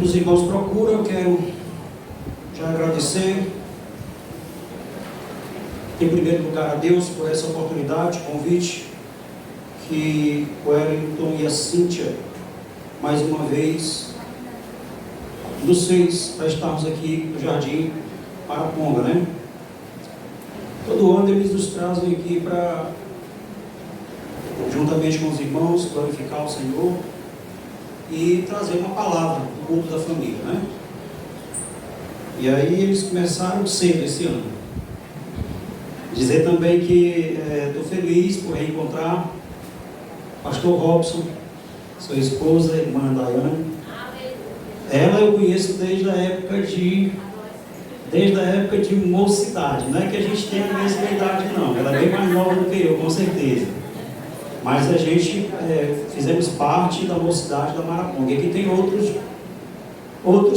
Enquanto os irmãos procuram, eu quero já agradecer, em primeiro lugar, a Deus por essa oportunidade, convite, que o Wellington e a Cíntia, mais uma vez, nos fez para estarmos aqui no Jardim Araponga, né? Todo ano eles nos trazem aqui para, juntamente com os irmãos, glorificar o Senhor e trazer uma palavra do culto da família, né? E aí eles começaram cedo esse ano. Dizer também que estou feliz por reencontrar o pastor Robson, sua esposa, irmã Daiane. Ela eu conheço desde a época de mocidade. Não é que a gente tenha a mesma idade, não. Ela é bem mais nova do que eu, com certeza. Mas a gente fizemos parte da mocidade da Maraponga. E aqui tem outros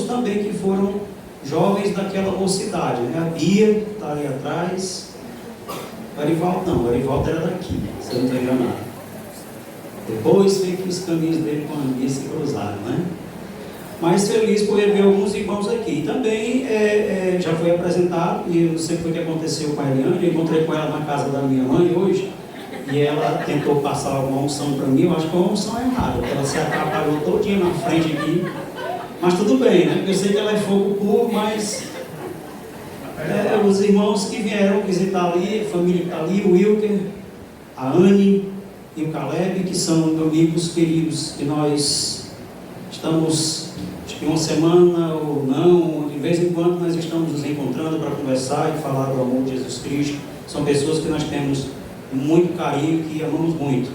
também que foram jovens daquela mocidade, né? A Bia está ali atrás. O Arivaldo não, o Arivaldo era daqui, se eu não estou enganado. Depois foi que os caminhos dele com a Bia se cruzaram, né? Mas feliz por rever alguns irmãos aqui. Também já foi apresentado, e eu não sei o que aconteceu com a Eliane, eu encontrei com ela na casa da minha mãe hoje, e ela tentou passar uma unção para mim. Eu acho que é uma unção errada, porque ela se atrapalhou todinha na frente aqui. Mas tudo bem, né? Porque eu sei que ela é fogo puro, mas os irmãos que vieram visitar ali, a família que está ali, o Wilker, a Anne e o Caleb, que são amigos queridos, que nós estamos, acho que uma semana ou não, de vez em quando nós estamos nos encontrando para conversar e falar do amor de Jesus Cristo. São pessoas que nós temos muito carinho, que amamos muito.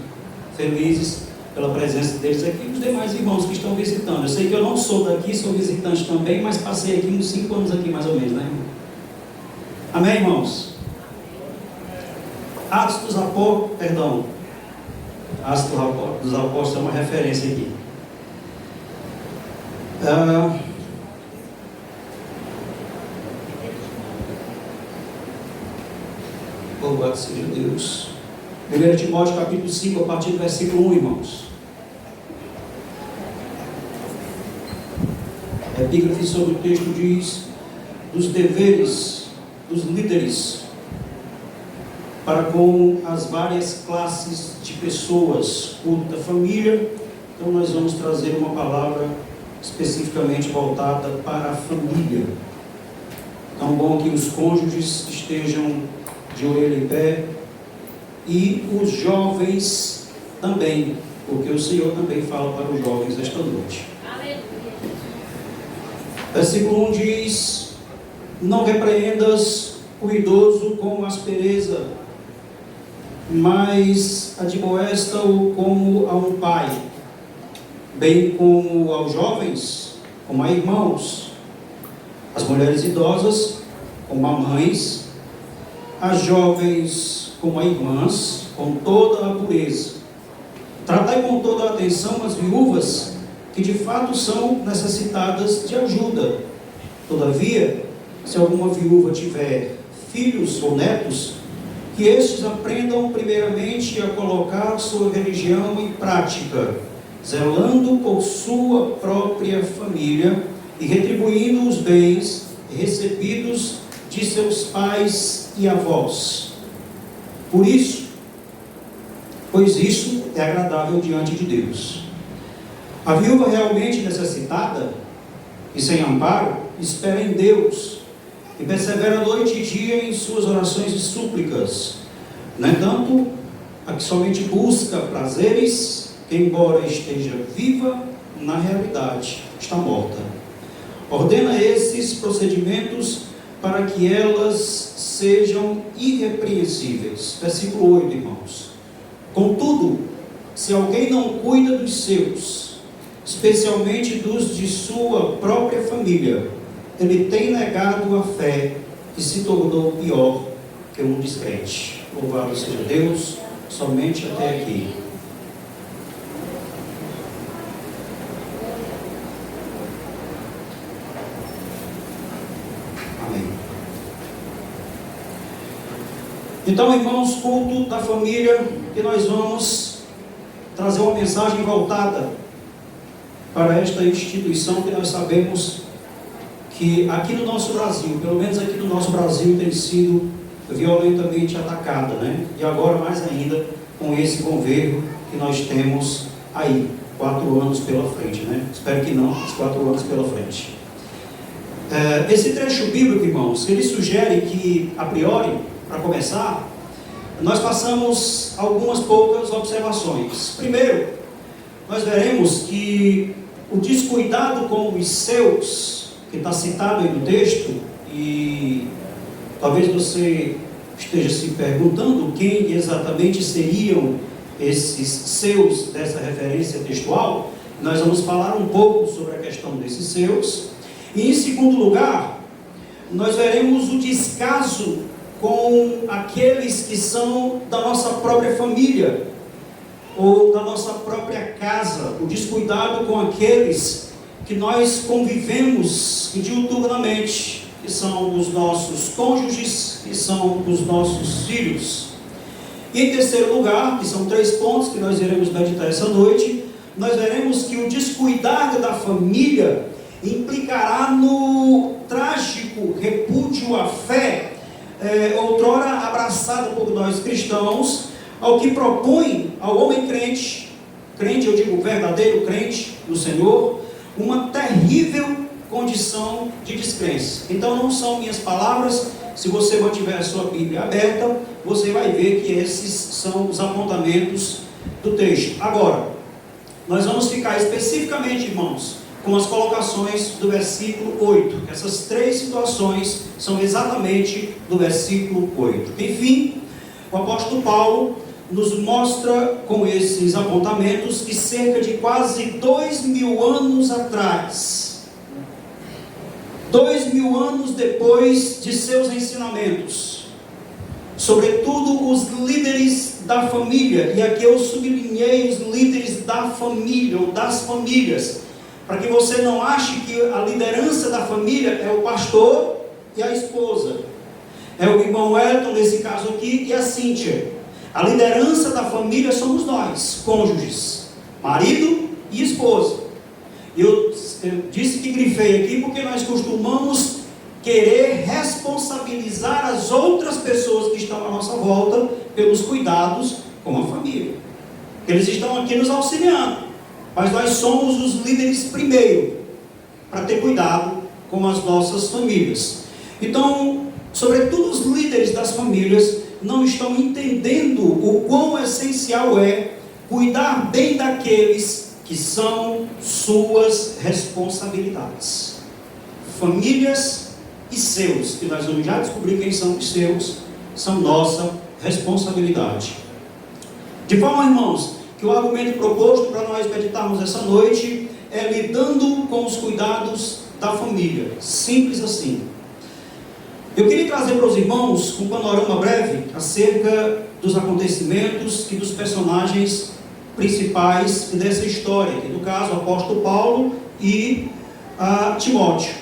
Felizes pela presença deles aqui e os demais irmãos que estão visitando. Eu sei que eu não sou daqui, sou visitante também, mas passei aqui uns 5 anos aqui mais ou menos, né, irmão? Amém, irmãos? Atos dos Apóstolos é uma referência aqui. Louvado seja Deus. 1 Timóteo capítulo 5, a partir do versículo 1, irmãos. A epígrafe sobre o texto diz: dos deveres dos líderes para com as várias classes de pessoas, culto da família. Então nós vamos trazer uma palavra especificamente voltada para a família. Então bom que os cônjuges estejam de orelha em pé e os jovens também, porque o Senhor também fala para os jovens esta noite. Versículo 1 diz: não repreendas o idoso com aspereza, mas admoesta-o como a um pai, bem como aos jovens, como a irmãos, as mulheres idosas, como a mães, as jovens, como a irmãs, com toda a pureza. Tratai com toda a atenção as viúvas, que de fato são necessitadas de ajuda. Todavia, se alguma viúva tiver filhos ou netos, que estes aprendam primeiramente a colocar sua religião em prática, zelando por sua própria família e retribuindo os bens recebidos de seus pais e avós. Pois isso é agradável diante de Deus. A viúva realmente necessitada e sem amparo espera em Deus e persevera noite e dia em suas orações e súplicas. No entanto, a que somente busca prazeres, que embora esteja viva, na realidade está morta. Ordena esses procedimentos para que elas sejam irrepreensíveis. Versículo 8, irmãos. Contudo, se alguém não cuida dos seus, especialmente dos de sua própria família, ele tem negado a fé e se tornou pior que um descrente. Louvado seja Deus, somente até aqui. Amém. Então, irmãos, culto da família, que nós vamos trazer uma mensagem voltada para esta instituição que nós sabemos que aqui no nosso Brasil, pelo menos aqui no nosso Brasil, tem sido violentamente atacada, né? E agora mais ainda com esse governo que nós temos aí, 4 anos pela frente, né? Espero que não, os 4 anos pela frente. Esse trecho bíblico, irmãos, ele sugere que, a priori, para começar, nós façamos algumas poucas observações. Primeiro, nós veremos que o descuidado com os seus, que está citado aí no texto, e talvez você esteja se perguntando quem exatamente seriam esses seus dessa referência textual. Nós vamos falar um pouco sobre a questão desses seus. E em segundo lugar, nós veremos o descaso com aqueles que são da nossa própria família, ou da nossa própria casa, o descuidado com aqueles que nós convivemos diuturnamente, que são os nossos cônjuges, que são os nossos filhos. E em terceiro lugar, que são 3 pontos que nós iremos meditar essa noite, nós veremos que o descuidado da família implicará no trágico repúdio à fé, outrora abraçada por nós cristãos, ao que propõe ao homem crente, eu digo verdadeiro crente no Senhor, uma terrível condição de descrença. Então não são minhas palavras. Se você mantiver a sua Bíblia aberta, você vai ver que esses são os apontamentos do texto. Agora, nós vamos ficar especificamente, irmãos, com as colocações do versículo 8. Essas 3 situações são exatamente do versículo 8. Enfim, o apóstolo Paulo nos mostra com esses apontamentos que cerca de quase 2000 anos atrás, 2000 anos depois de seus ensinamentos, sobretudo os líderes da família, e aqui eu sublinhei os líderes da família ou das famílias, para que você não ache que a liderança da família é o pastor e a esposa, é o irmão Elton nesse caso aqui e a Cíntia. A liderança da família somos nós, cônjuges, marido e esposa. Eu disse que grifei aqui porque nós costumamos querer responsabilizar as outras pessoas que estão à nossa volta pelos cuidados com a família. Eles estão aqui nos auxiliando, mas nós somos os líderes primeiro, para ter cuidado com as nossas famílias. Então, sobretudo os líderes das famílias não estão entendendo o quão essencial é cuidar bem daqueles que são suas responsabilidades. Famílias e seus, que nós vamos já descobrir quem são os seus, são nossa responsabilidade. De forma, irmãos, que o argumento proposto para nós meditarmos essa noite é lidando com os cuidados da família. Simples assim. Eu queria trazer para os irmãos um panorama breve acerca dos acontecimentos e dos personagens principais dessa história, que no caso o apóstolo Paulo e Timóteo.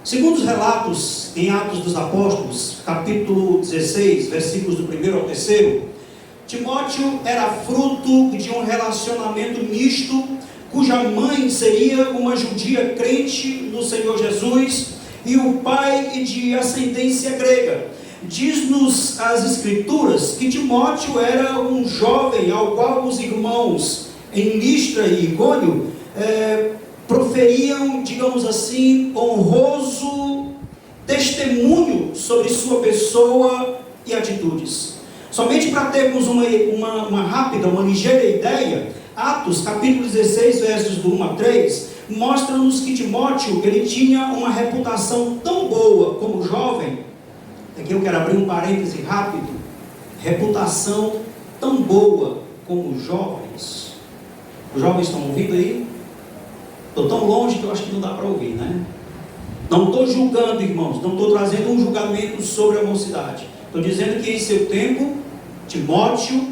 Segundo os relatos em Atos dos Apóstolos, capítulo 16, versículos do 1 ao 3, Timóteo era fruto de um relacionamento misto, cuja mãe seria uma judia crente no Senhor Jesus e o pai de ascendência grega. Diz-nos as Escrituras que Timóteo era um jovem ao qual os irmãos em Listra e Icônio proferiam, digamos assim, honroso testemunho sobre sua pessoa e atitudes. Somente para termos uma rápida, uma ligeira ideia, Atos, capítulo 16, versos do 1 a 3, mostra-nos que Timóteo, ele tinha uma reputação tão boa como jovem. Aqui eu quero abrir um parêntese rápido. Reputação tão boa como jovens. Os jovens estão ouvindo aí? Estou tão longe que eu acho que não dá para ouvir, né? Não estou julgando, irmãos, não estou trazendo um julgamento sobre a mocidade. Estou dizendo que em seu tempo, Timóteo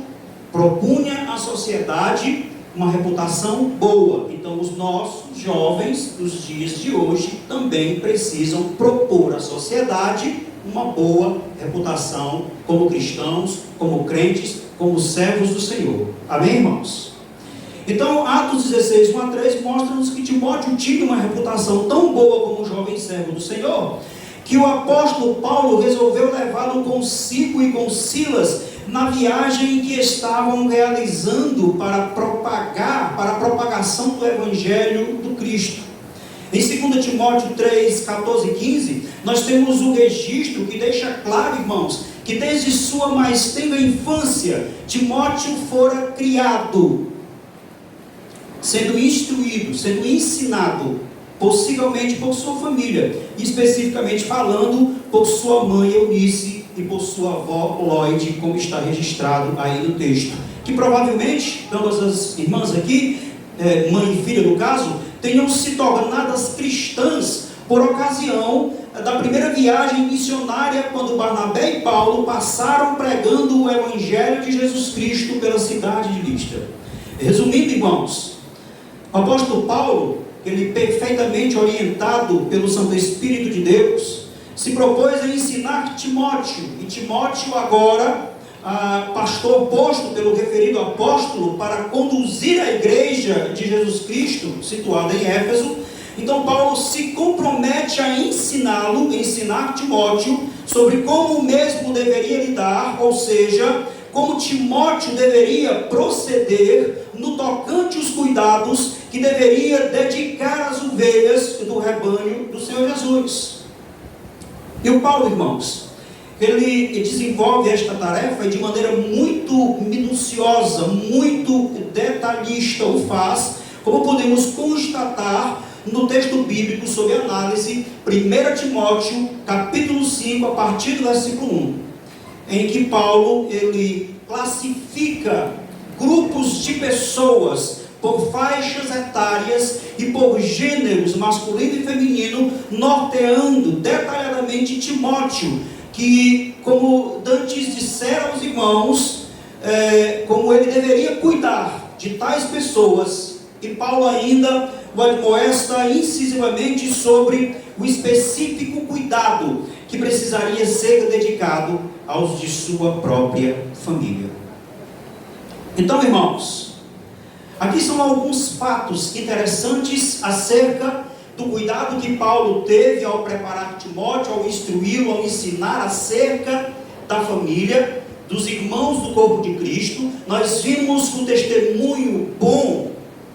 propunha à sociedade uma reputação boa. Então os nossos jovens dos dias de hoje também precisam propor à sociedade uma boa reputação como cristãos, como crentes, como servos do Senhor. Amém, irmãos? Então, Atos 16, 1 a 3 mostra-nos que Timóteo tinha uma reputação tão boa como jovem servo do Senhor, que o apóstolo Paulo resolveu levá-lo consigo e com Silas na viagem que estavam realizando para a propagação do Evangelho do Cristo. Em 2 Timóteo 3, 14 e 15, nós temos um registro que deixa claro, irmãos, que desde sua mais tenra infância, Timóteo fora criado, sendo instruído, sendo ensinado, possivelmente por sua família, especificamente falando por sua mãe Eunice e por sua avó Lloyd, como está registrado aí no texto, que provavelmente, ambas as irmãs aqui, mãe e filha no caso, tenham se tornadas cristãs por ocasião da primeira viagem missionária, quando Barnabé e Paulo passaram pregando o Evangelho de Jesus Cristo pela cidade de Listra. Resumindo, irmãos, o apóstolo Paulo, ele perfeitamente orientado pelo Santo Espírito de Deus, se propôs a ensinar Timóteo, e Timóteo agora, pastor posto pelo referido apóstolo para conduzir a igreja de Jesus Cristo, situada em Éfeso. Então Paulo se compromete a ensinar Timóteo sobre como o mesmo deveria lidar, ou seja, como Timóteo deveria proceder no tocante aos cuidados que deveria dedicar às ovelhas do rebanho do Senhor Jesus. E o Paulo, irmãos, ele desenvolve esta tarefa de maneira muito minuciosa, muito detalhista o faz, como podemos constatar no texto bíblico sob análise, 1 Timóteo, capítulo 5, a partir do versículo 1, em que Paulo, ele classifica grupos de pessoas por faixas etárias e por gêneros masculino e feminino, norteando detalhadamente Timóteo, que, como dantes disseram aos irmãos, como ele deveria cuidar de tais pessoas. E Paulo ainda o admoesta incisivamente sobre o específico cuidado que precisaria ser dedicado aos de sua própria família. Então, irmãos, aqui são alguns fatos interessantes acerca do cuidado que Paulo teve ao preparar Timóteo, ao instruí-lo, ao ensinar acerca da família, dos irmãos do corpo de Cristo. Nós vimos o testemunho bom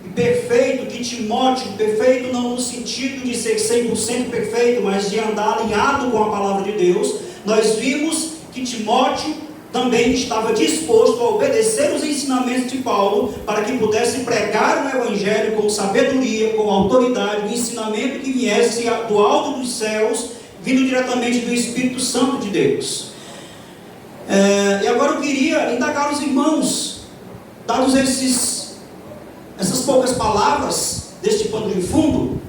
e perfeito que Timóteo, perfeito não no sentido de ser 100% perfeito, mas de andar alinhado com a palavra de Deus. Nós vimos que Timóteo também estava disposto a obedecer os ensinamentos de Paulo, para que pudesse pregar o Evangelho com sabedoria, com autoridade, o ensinamento que viesse do alto dos céus, vindo diretamente do Espírito Santo de Deus. E agora eu queria indagar os irmãos, dados essas poucas palavras deste pano de fundo,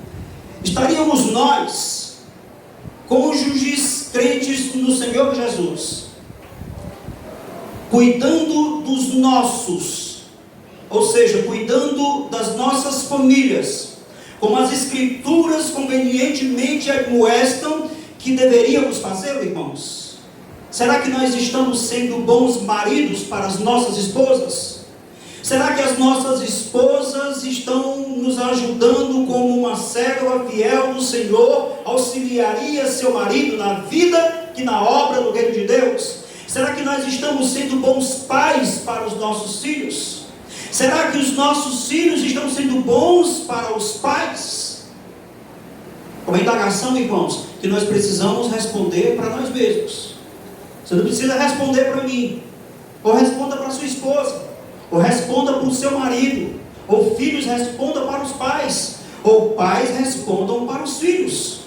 estaríamos nós, cônjuges crentes no Senhor Jesus, cuidando dos nossos, ou seja, cuidando das nossas famílias, como as Escrituras convenientemente admoestam que deveríamos fazer, irmãos? Será que nós estamos sendo bons maridos para as nossas esposas? Será que as nossas esposas estão nos ajudando como uma serva fiel do Senhor auxiliaria seu marido na vida e na obra do reino de Deus? Será que nós estamos sendo bons pais para os nossos filhos? Será que os nossos filhos estão sendo bons para os pais? Uma indagação, irmãos, que nós precisamos responder para nós mesmos. Você não precisa responder para mim, ou responda para sua esposa, ou responda para o seu marido, ou filhos respondam para os pais, ou pais respondam para os filhos.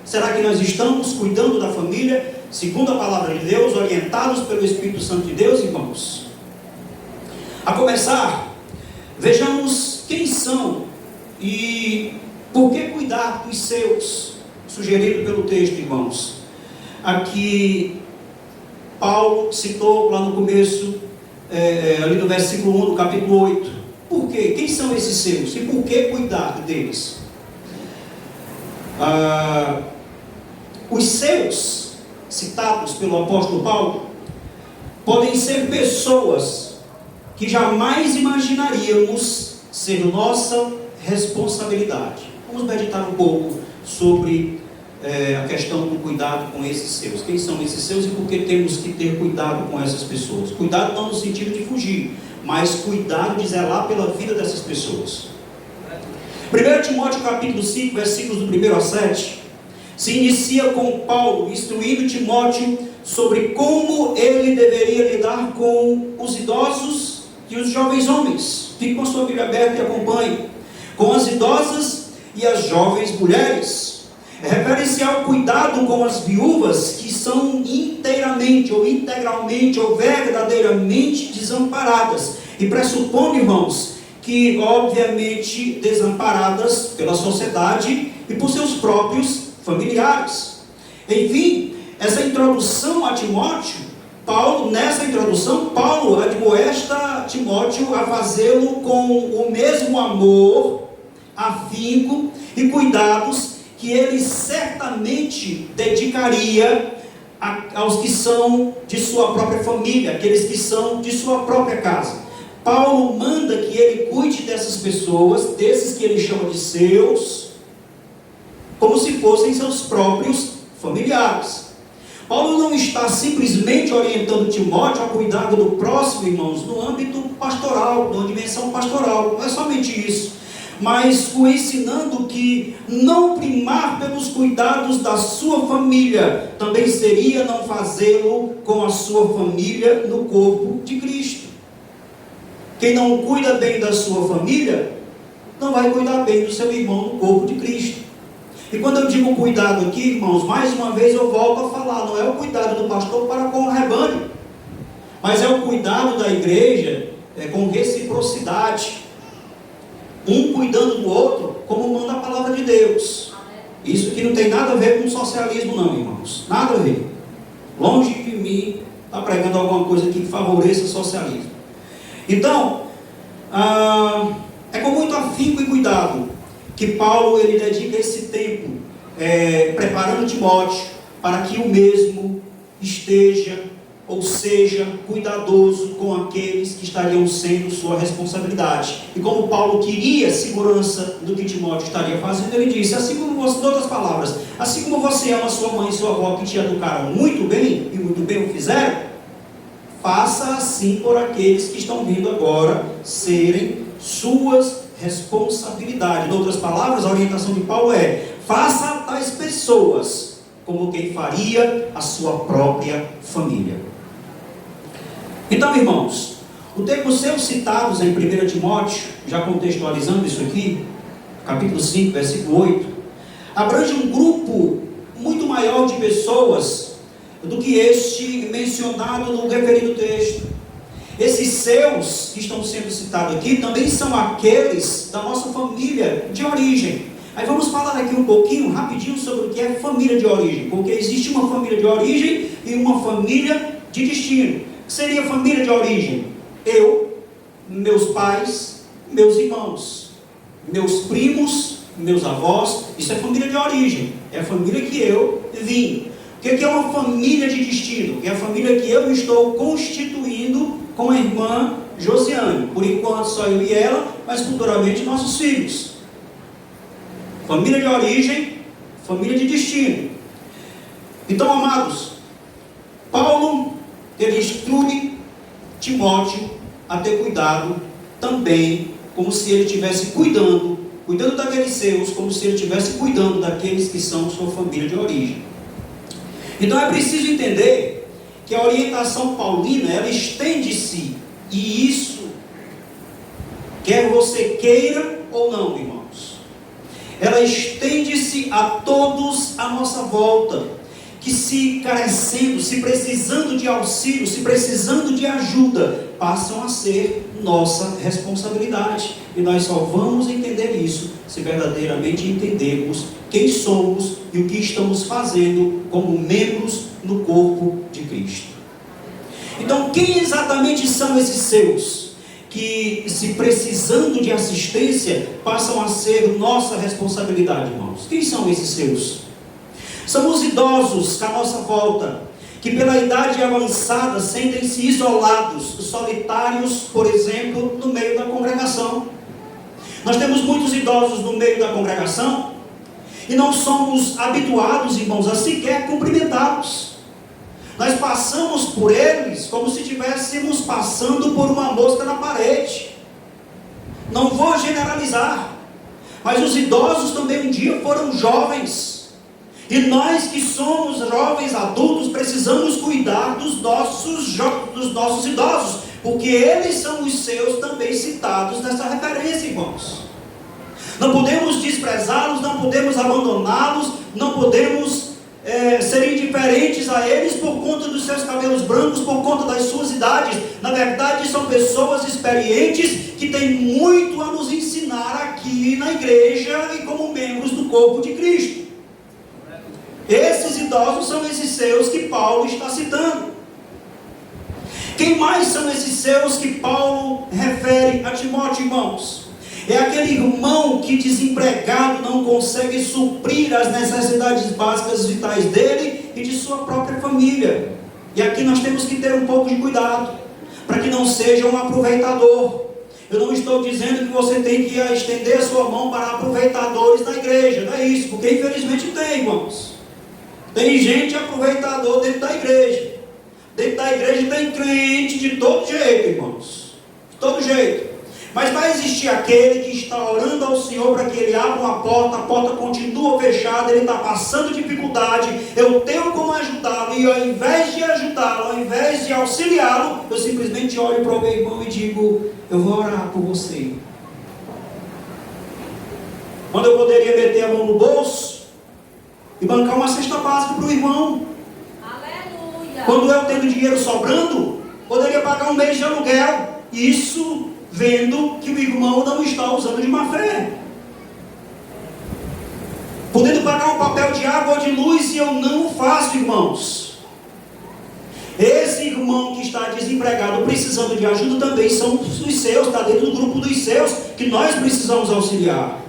Será que nós estamos cuidando da família segundo a palavra de Deus, orientados pelo Espírito Santo de Deus, irmãos? A começar, vejamos quem são e por que cuidar dos seus, sugerido pelo texto, irmãos. Aqui Paulo citou lá no começo, ali no versículo 1 do capítulo 8. Por quê? Quem são esses seus? E por que cuidar deles? Os seus, citados pelo apóstolo Paulo, podem ser pessoas que jamais imaginaríamos ser nossa responsabilidade. Vamos meditar um pouco sobre a questão do cuidado com esses seus. Quem são esses seus e por que temos que ter cuidado com essas pessoas? Cuidado não no sentido de fugir, mas cuidado de zelar pela vida dessas pessoas. 1 Timóteo capítulo 5, versículos do 1 ao 7, se inicia com Paulo instruindo Timóteo sobre como ele deveria lidar com os idosos e os jovens homens. Fique com a sua Bíblia aberta e acompanhe. Com as idosas e as jovens mulheres. Refere-se ao cuidado com as viúvas que são inteiramente, ou integralmente, ou verdadeiramente desamparadas. E pressupondo, irmãos, que obviamente desamparadas pela sociedade e por seus próprios familiares. Enfim, essa introdução a Timóteo, nessa introdução, Paulo admoesta Timóteo a fazê-lo com o mesmo amor, afinco e cuidados que ele certamente dedicaria aos que são de sua própria família, aqueles que são de sua própria casa. Paulo manda que ele cuide dessas pessoas, desses que ele chama de seus, como se fossem seus próprios familiares. Paulo não está simplesmente orientando Timóteo ao cuidado do próximo, irmãos, no âmbito pastoral, na dimensão pastoral. Não é somente isso, mas o ensinando que não primar pelos cuidados da sua família também seria não fazê-lo com a sua família no corpo de Cristo. Quem não cuida bem da sua família não vai cuidar bem do seu irmão no corpo de Cristo. E quando eu digo cuidado aqui, irmãos, mais uma vez eu volto a falar, não é o cuidado do pastor para com o rebanho, mas é o cuidado da igreja com reciprocidade, um cuidando do outro, como manda a palavra de Deus. Isso aqui não tem nada a ver com socialismo não, irmãos, nada a ver. Longe de mim estar pregando alguma coisa que favoreça o socialismo. Então, é com muito afinco e cuidado que Paulo ele dedica esse tempo preparando Timóteo para que o mesmo esteja, ou seja, cuidadoso com aqueles que estariam sendo sua responsabilidade. E como Paulo queria segurança do que Timóteo estaria fazendo, ele disse, assim como você, em outras palavras, assim como você ama sua mãe e sua avó que te educaram muito bem, e muito bem o fizeram, faça assim por aqueles que estão vindo agora serem suas responsabilidades. Em outras palavras, a orientação de Paulo faça a tais pessoas como quem faria a sua própria família. Então, irmãos, o termo seus citados em 1 Timóteo, já contextualizando isso aqui, capítulo 5, versículo 8, abrange um grupo muito maior de pessoas do que este mencionado no referido texto. Esses seus que estão sendo citados aqui também são aqueles da nossa família de origem. Aí vamos falar aqui um pouquinho, rapidinho, sobre o que é família de origem, porque existe uma família de origem e uma família de destino. O que seria família de origem? Eu, meus pais, meus irmãos, meus primos, meus avós, isso é família de origem, é a família que eu vim. O que é uma família de destino? É a família que eu estou constituindo com a irmã Josiane. Por enquanto só eu e ela, mas futuramente nossos filhos. Família de origem, família de destino. Então, amados, Paulo, ele instrui Timóteo a ter cuidado também, como se ele estivesse cuidando daqueles seus, como se ele estivesse cuidando daqueles que são sua família de origem. Então é preciso entender que a orientação paulina, ela estende-se, e isso, quer você queira ou não, irmãos, ela estende-se a todos à nossa volta, que se carecendo, se precisando de auxílio, se precisando de ajuda, passam a ser nossa responsabilidade. E nós só vamos entender isso se verdadeiramente entendermos quem somos e o que estamos fazendo como membros no corpo de Cristo. Então, quem exatamente são esses seus que, se precisando de assistência, passam a ser nossa responsabilidade, irmãos? Quem são esses seus? São os idosos à nossa volta, que pela idade avançada sentem-se isolados, solitários, por exemplo, no meio da congregação. Nós temos muitos idosos no meio da congregação e não somos habituados, irmãos, a sequer cumprimentá-los. Nós passamos por eles como se estivéssemos passando por uma mosca na parede. Não vou generalizar, mas os idosos também um dia foram jovens. E nós que somos jovens adultos precisamos cuidar dos nossos idosos, porque eles são os seus também citados nessa referência, irmãos. Não podemos desprezá-los, não podemos abandoná-los, não podemos ser indiferentes a eles por conta dos seus cabelos brancos, por conta das suas idades. Na verdade, são pessoas experientes que têm muito a nos ensinar aqui na igreja e como membros do corpo de Cristo. Esses idosos são esses seus que Paulo está citando. Quem mais são esses seus que Paulo refere a Timóteo, irmãos? É aquele irmão que desempregado não consegue suprir as necessidades básicas vitais dele e de sua própria família. E aqui nós temos que ter um pouco de cuidado, para que não seja um aproveitador. Eu não estou dizendo que você tem que estender a sua mão para aproveitadores da igreja, não é isso, porque infelizmente tem, irmãos. Tem gente aproveitador dentro da igreja. Dentro da igreja tem crente de todo jeito, irmãos. De todo jeito. Mas vai existir aquele que está orando ao Senhor para que ele abra uma porta, a porta continua fechada, ele está passando dificuldade, eu tenho como ajudá-lo, e ao invés de ajudá-lo, ao invés de auxiliá-lo, eu simplesmente olho para o meu irmão e digo, eu vou orar por você. Quando eu poderia meter a mão no bolso e bancar uma cesta básica para o irmão. Aleluia. Quando eu tendo dinheiro sobrando, poderia pagar um mês de aluguel. Isso vendo que o irmão não está usando de má fé. Podendo pagar um papel de água ou de luz e eu não o faço, irmãos. Esse irmão que está desempregado, precisando de ajuda, também são os seus, está dentro do grupo dos seus, que nós precisamos auxiliar.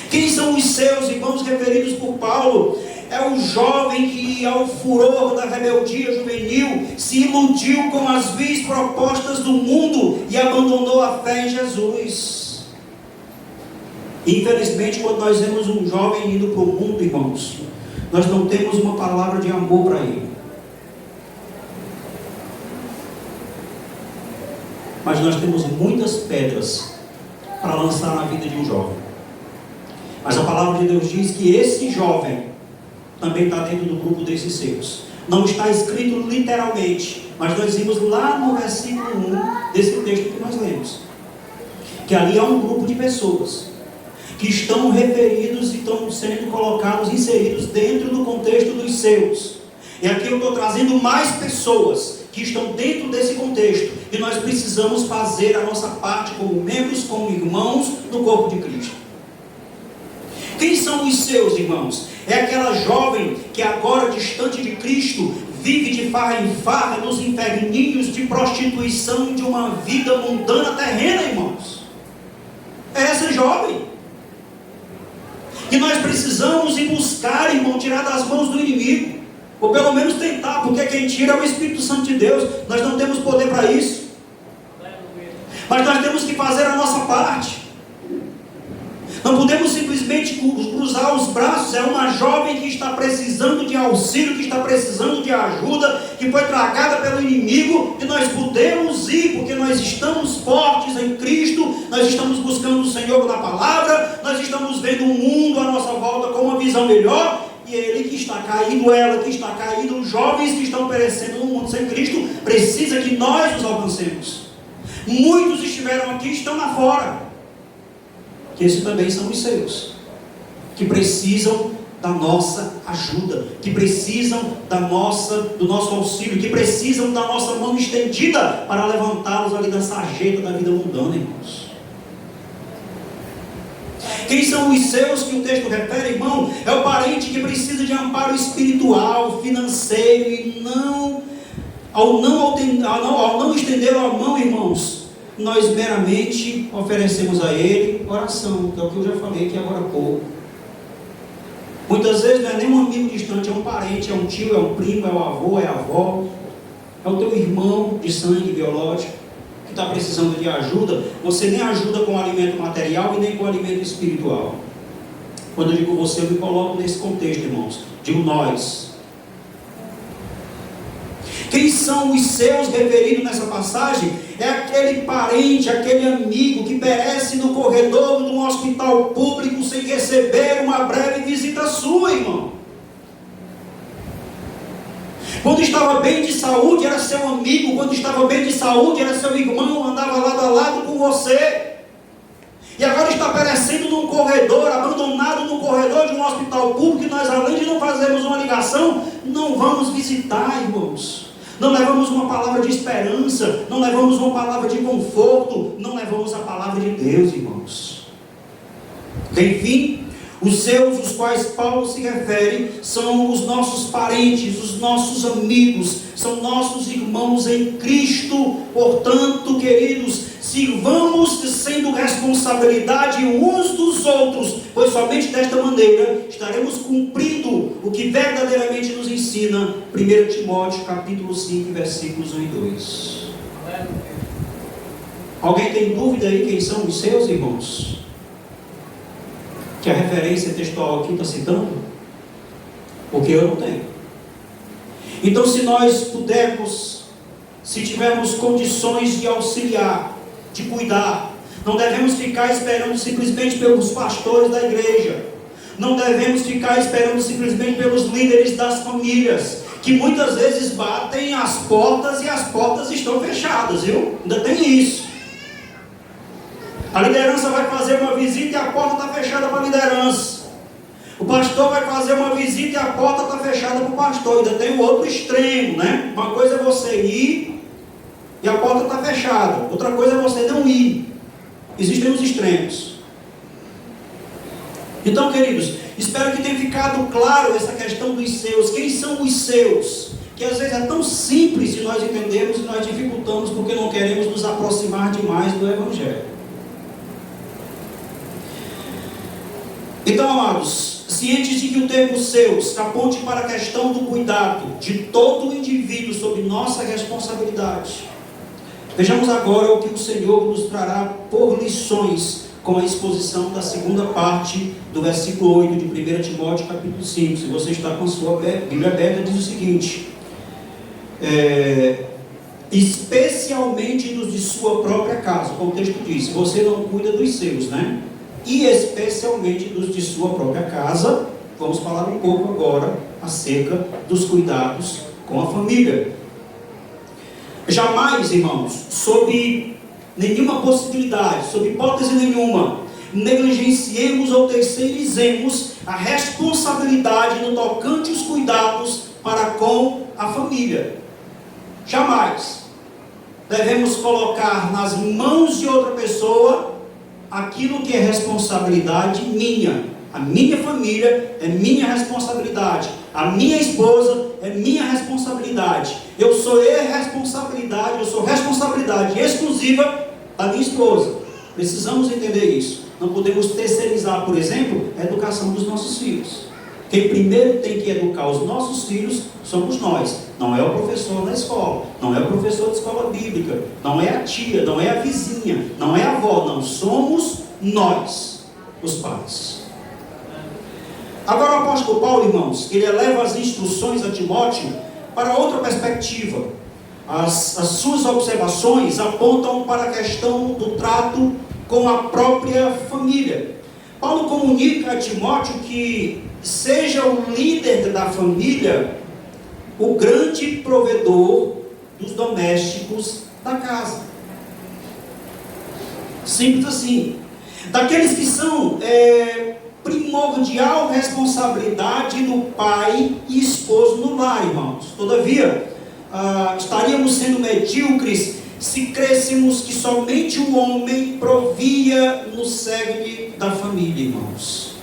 Quem são os seus, irmãos, referidos por Paulo? É o jovem que, ao furor da rebeldia juvenil, se iludiu com as vis propostas do mundo e abandonou a fé em Jesus. Infelizmente, quando nós vemos um jovem indo para o mundo, irmãos, nós não temos uma palavra de amor para ele. Mas nós temos muitas pedras para lançar na vida de um jovem. Mas a palavra de Deus diz que esse jovem também está dentro do grupo desses seus. Não está escrito literalmente, mas nós vimos lá no versículo 1 desse texto que nós lemos, que ali há um grupo de pessoas que estão referidos e estão sendo colocados, inseridos dentro do contexto dos seus. E aqui eu estou trazendo mais pessoas que estão dentro desse contexto, e nós precisamos fazer a nossa parte como membros, como irmãos do corpo de Cristo. Quem são os seus, irmãos? É aquela jovem que agora, distante de Cristo, vive de farra em farra nos inferninhos de prostituição de uma vida mundana terrena, irmãos. É essa jovem. E nós precisamos ir buscar, irmão, tirar das mãos do inimigo. Ou pelo menos tentar, porque quem tira é o Espírito Santo de Deus. Nós não temos poder para isso. Mas nós temos que fazer a nossa parte. Não podemos simplesmente cruzar os braços. É uma jovem que está precisando de auxílio, que está precisando de ajuda, que foi tragada pelo inimigo, e nós podemos ir, porque nós estamos fortes em Cristo, nós estamos buscando o Senhor na palavra, nós estamos vendo o mundo à nossa volta com uma visão melhor, e ele que está caído, ela que está caída, os jovens que estão perecendo no mundo sem Cristo, precisa que nós os alcancemos. Muitos estiveram aqui e estão lá fora, que esses também são os seus, que precisam da nossa ajuda, que precisam do nosso auxílio, que precisam da nossa mão estendida para levantá-los ali da sarjeta da vida mundana, irmãos. Quem são os seus que o texto refere, irmão? É o parente que precisa de amparo espiritual, financeiro, e ao não estender a mão, irmãos, nós meramente oferecemos a ele oração, que é o que eu já falei aqui agora há pouco. Muitas vezes não é nem um amigo distante, é um parente, é um tio, é um primo, é o avô, é a avó, é o teu irmão de sangue biológico. que está precisando de ajuda, você nem ajuda com alimento material e nem com alimento espiritual. Quando eu digo você, eu me coloco nesse contexto, irmãos. Digo nós. Quem são os seus referidos nessa passagem? É aquele parente, aquele amigo que perece no corredor de um hospital público sem receber uma breve visita sua, irmão. Quando estava bem de saúde, era seu amigo. Quando estava bem de saúde, era seu irmão, andava lado a lado com você. E agora está perecendo num corredor, abandonado no corredor de um hospital público, e nós, além de não fazermos uma ligação, não vamos visitar, irmãos. Não levamos uma palavra de esperança, não levamos uma palavra de conforto, não levamos a palavra de Deus, irmãos. Enfim, os seus, os quais Paulo se refere, são os nossos parentes, os nossos amigos, são nossos irmãos em Cristo. Portanto, queridos, sirvamos sendo responsabilidade uns dos outros, pois somente desta maneira estaremos cumprindo o que verdadeiramente nos ensina 1 Timóteo capítulo 5, versículos 1 e 2. Alguém tem dúvida aí quem são os seus irmãos? Que a referência textual aqui está citando? Porque eu não tenho. Então, se nós pudermos, se tivermos condições de auxiliar, de cuidar, não devemos ficar esperando simplesmente pelos pastores da igreja, não devemos ficar esperando simplesmente pelos líderes das famílias, que muitas vezes batem as portas e as portas estão fechadas, viu? Ainda tem isso. A liderança vai fazer uma visita e a porta está fechada para a liderança. O pastor vai fazer uma visita e a porta está fechada para o pastor. Ainda tem o outro extremo, né? Uma coisa é você ir e a porta está fechada. Outra coisa é você não ir. Existem os extremos. Então, queridos, espero que tenha ficado claro essa questão dos seus. Quem são os seus? Que às vezes é tão simples de nós entendermos e nós dificultamos porque não queremos nos aproximar demais do Evangelho. Então, amados, cientes de que o termo seus aponte para a questão do cuidado de todo o indivíduo sob nossa responsabilidade, vejamos agora o que o Senhor nos trará por lições com a exposição da segunda parte do versículo 8 de 1 Timóteo capítulo 5. Se você está com a sua Bíblia aberta, diz o seguinte: especialmente dos de sua própria casa. Como o texto diz, você não cuida dos seus, né? E especialmente dos de sua própria casa. Vamos falar um pouco agora acerca dos cuidados com a família. Jamais, irmãos, sob nenhuma possibilidade, sob hipótese nenhuma, negligenciemos ou terceirizemos a responsabilidade no tocante aos cuidados para com a família. Jamais devemos colocar nas mãos de outra pessoa aquilo que é responsabilidade minha. A minha família é minha responsabilidade. A minha esposa é minha responsabilidade. Eu sou responsabilidade exclusiva da minha esposa. Precisamos entender isso. Não podemos terceirizar, por exemplo, a educação dos nossos filhos. Quem primeiro tem que educar os nossos filhos somos nós. Não é o professor na escola, não é o professor de escola bíblica, não é a tia, não é a vizinha, não é a avó, não. Somos nós, os pais. Agora o apóstolo Paulo, irmãos, ele eleva as instruções a Timóteo para outra perspectiva. As suas observações apontam para a questão do trato com a própria família. Paulo comunica a Timóteo que seja o líder da família o grande provedor dos domésticos da casa. Simples assim. Daqueles que são primordial responsabilidade do pai e esposo no lar, irmãos. Todavia, estaríamos sendo medíocres se crêssemos que somente o homem provia no cerne da família, irmãos.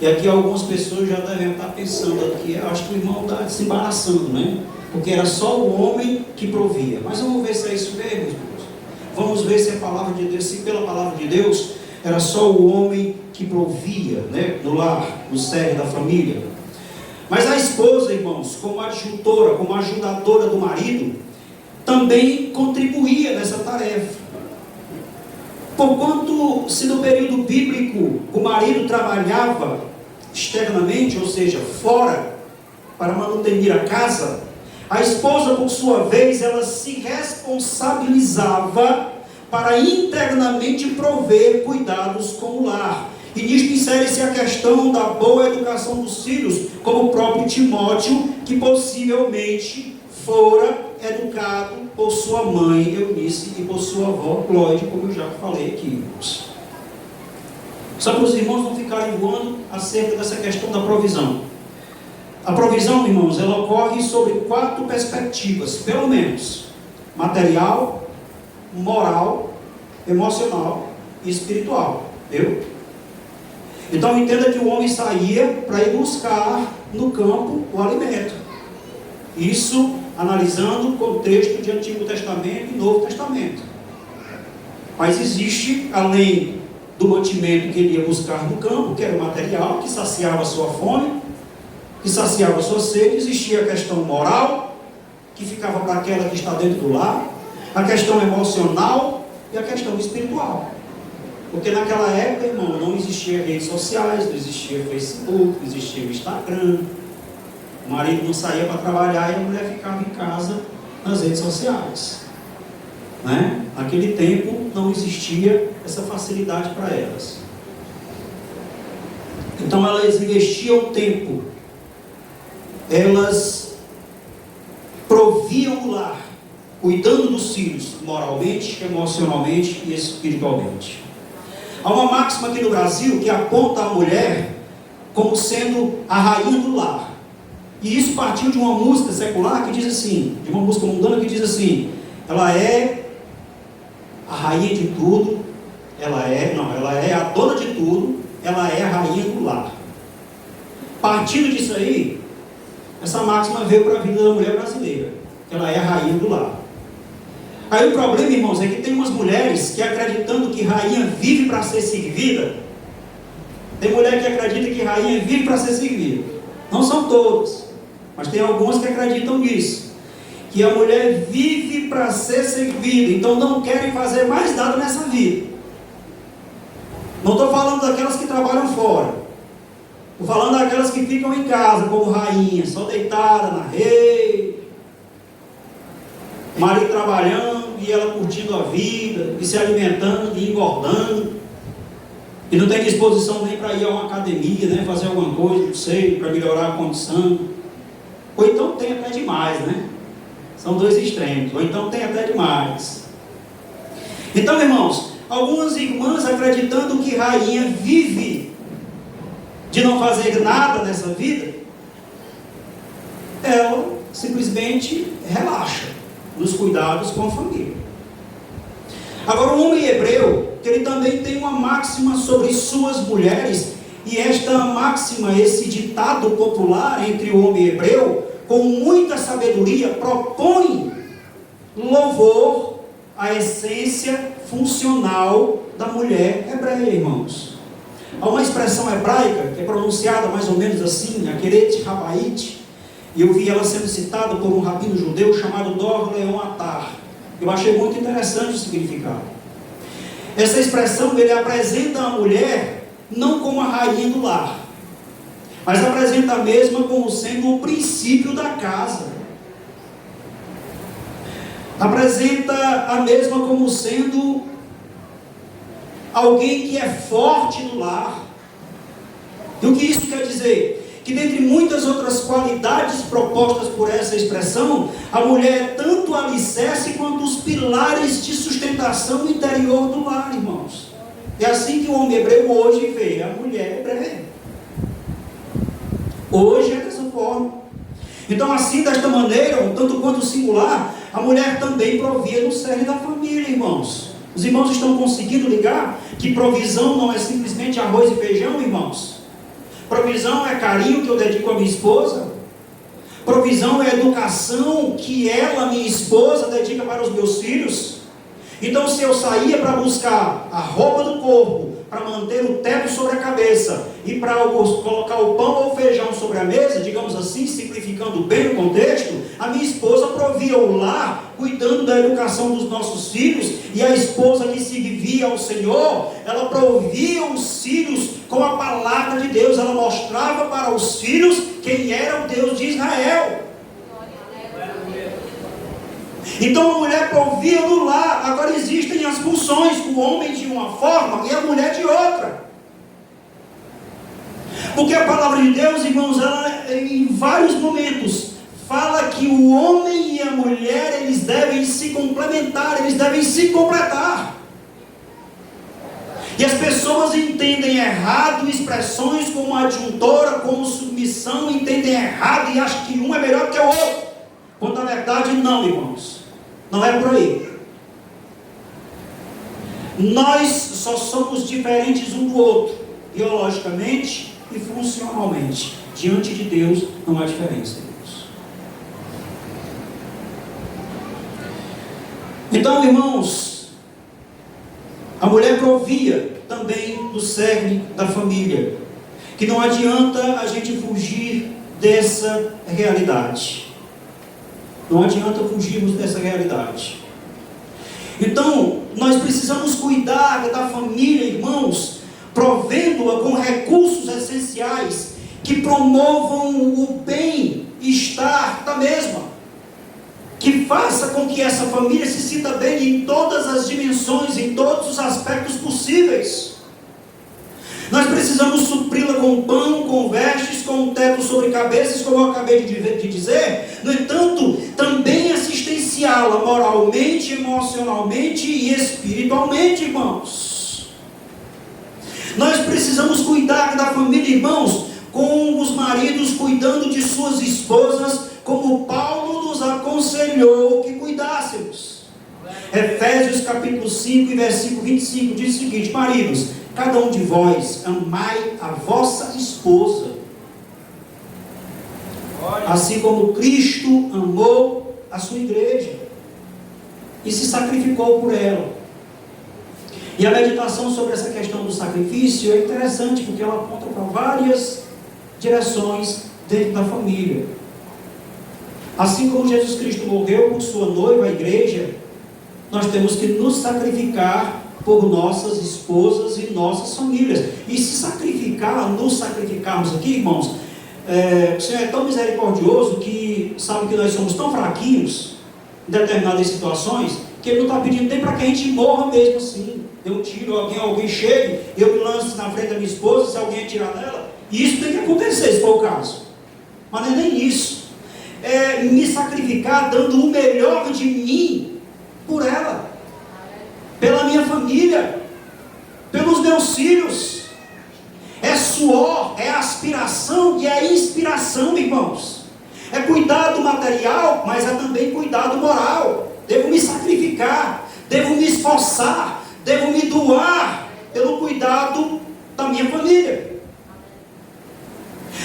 E aqui algumas pessoas já devem estar pensando aqui, eu acho que o irmão está se embaraçando, né? Porque era só o homem que provia. Mas vamos ver se é isso mesmo, irmãos. Vamos ver se a palavra de Deus, se pela palavra de Deus, era só o homem que provia, né? No lar, no cerne da família. Mas a esposa, irmãos, como adjutora, como ajudadora do marido, também contribuía nessa tarefa. Porquanto, se no período bíblico o marido trabalhava externamente, ou seja, fora, para manter a casa, a esposa, por sua vez, ela se responsabilizava para internamente prover cuidados com o lar. E nisto insere-se a questão da boa educação dos filhos, como o próprio Timóteo, que possivelmente fora educado por sua mãe Eunice e por sua avó Cloide, como eu já falei aqui, irmãos. Só para os irmãos não ficarem voando acerca dessa questão da provisão. A provisão, irmãos, ela ocorre sobre 4 perspectivas, pelo menos: material, moral, emocional e espiritual. Viu? Então entenda que o homem saía para ir buscar no campo o alimento. Isso analisando o contexto de Antigo Testamento e Novo Testamento. Mas existe, além do mantimento que ele ia buscar no campo, que era o material, que saciava a sua fome, que saciava a sua sede, existia a questão moral, que ficava para aquela que está dentro do lar, a questão emocional e a questão espiritual. Porque naquela época, irmão, não existia redes sociais, não existia Facebook, não existia o Instagram. O marido não saía para trabalhar e a mulher ficava em casa nas redes sociais. Né? Naquele tempo não existia essa facilidade para elas. Então elas investiam tempo, elas proviam o lar, cuidando dos filhos, moralmente, emocionalmente e espiritualmente. Há uma máxima aqui no Brasil que aponta a mulher como sendo a rainha do lar. E isso partiu de uma música secular que diz assim, de uma música mundana que diz assim: ela é a rainha de tudo, ela é a dona de tudo, ela é a rainha do lar. Partindo disso aí, essa máxima veio para a vida da mulher brasileira, que ela é a rainha do lar. Aí o problema, irmãos, é que tem umas mulheres que, acreditando que rainha vive para ser servida, tem mulher que acredita que rainha vive para ser servida. Não são todas, mas tem algumas que acreditam nisso, que a mulher vive para ser servida, então não querem fazer mais nada nessa vida. Não estou falando daquelas que trabalham fora, estou falando daquelas que ficam em casa como rainha, só deitada na rede, o marido trabalhando e ela curtindo a vida, e se alimentando, e engordando, e não tem disposição nem para ir a uma academia, né, fazer alguma coisa, não sei, para melhorar a condição. Ou então tem até demais, né? São dois extremos. Ou então tem até demais. Então, irmãos, algumas irmãs acreditando que rainha vive de não fazer nada nessa vida, ela simplesmente relaxa nos cuidados com a família. Agora, o homem hebreu, que ele também tem uma máxima sobre suas mulheres, e esta máxima, esse ditado popular entre o homem hebreu, com muita sabedoria, propõe louvor à essência funcional da mulher hebreia, irmãos. Há uma expressão hebraica que é pronunciada mais ou menos assim, Akeret Habayit, e eu vi ela sendo citada por um rabino judeu chamado Dor Leon Atar. Eu achei muito interessante o significado. Essa expressão, ele apresenta a mulher não como a rainha do lar, mas apresenta a mesma como sendo o princípio da casa. Apresenta a mesma como sendo alguém que é forte no lar. E o que isso quer dizer? Que dentre muitas outras qualidades propostas por essa expressão, a mulher é tanto o alicerce quanto os pilares de sustentação interior do lar, irmãos. É assim que o homem hebreu hoje vê a mulher hebreia. Hoje é dessa forma. Então, assim, desta maneira, um tanto quanto singular, a mulher também provia no cerne da família, irmãos. Os irmãos estão conseguindo ligar que provisão não é simplesmente arroz e feijão, irmãos? Provisão é carinho que eu dedico à minha esposa. Provisão é educação que ela, minha esposa, dedica para os meus filhos. Então, se eu saía para buscar a roupa do corpo, para manter o teto sobre a cabeça, e para colocar o pão ou feijão sobre a mesa, digamos assim, simplificando bem o contexto, a minha esposa provia o lar, cuidando da educação dos nossos filhos, e a esposa que servia ao Senhor, ela provia os filhos com a palavra de Deus, ela mostrava para os filhos quem era o Deus de Israel. Então a mulher provia no lar. Agora existem as funções, o homem de uma forma e a mulher de outra. Porque a palavra de Deus, irmãos, ela em vários momentos fala que o homem e a mulher, eles devem se complementar, eles devem se completar. E as pessoas entendem errado expressões como adjuntora, como submissão, entendem errado e acham que um é melhor que o outro. Quando na verdade não, irmãos. Não é por aí. Nós só somos diferentes um do outro, biologicamente e funcionalmente. Diante de Deus não há diferença, irmãos. Então, irmãos, a mulher provia também do cerne da família, que não adianta a gente fugir dessa realidade. Não adianta fugirmos dessa realidade. Então, nós precisamos cuidar da família, irmãos, provendo-a com recursos essenciais que promovam o bem-estar da mesma, que faça com que essa família se sinta bem em todas as dimensões, em todos os aspectos possíveis. Nós precisamos supri-la com pão, com vestes, com um teto sobre cabeças, como eu acabei de dizer. No entanto, também assistenciá-la moralmente, emocionalmente e espiritualmente, irmãos. Nós precisamos cuidar da família, irmãos, com os maridos cuidando de suas esposas, como Paulo nos aconselhou que cuidássemos. Efésios capítulo 5 e versículo 25 diz o seguinte: maridos, cada um de vós amai a vossa esposa, assim como Cristo amou a sua igreja e se sacrificou por ela. E a meditação sobre essa questão do sacrifício é interessante, porque ela aponta para várias direções dentro da família. Assim como Jesus Cristo morreu por sua noiva, a igreja, nós temos que nos sacrificar por nossas esposas e nossas famílias. E se sacrificar, nos sacrificarmos aqui, irmãos, o Senhor é tão misericordioso que sabe que nós somos tão fraquinhos em determinadas situações, que Ele não está pedindo nem para que a gente morra mesmo assim. Eu tiro, alguém chegue, eu me lance na frente da minha esposa, se alguém atirar nela, e isso tem que acontecer, se for o caso. Mas não é nem isso. É me sacrificar dando o melhor de mim por ela, pela minha família, pelos meus filhos. É suor, é aspiração e é inspiração, irmãos. É cuidado material, mas é também cuidado moral. Devo me sacrificar, devo me esforçar, devo me doar pelo cuidado da minha família.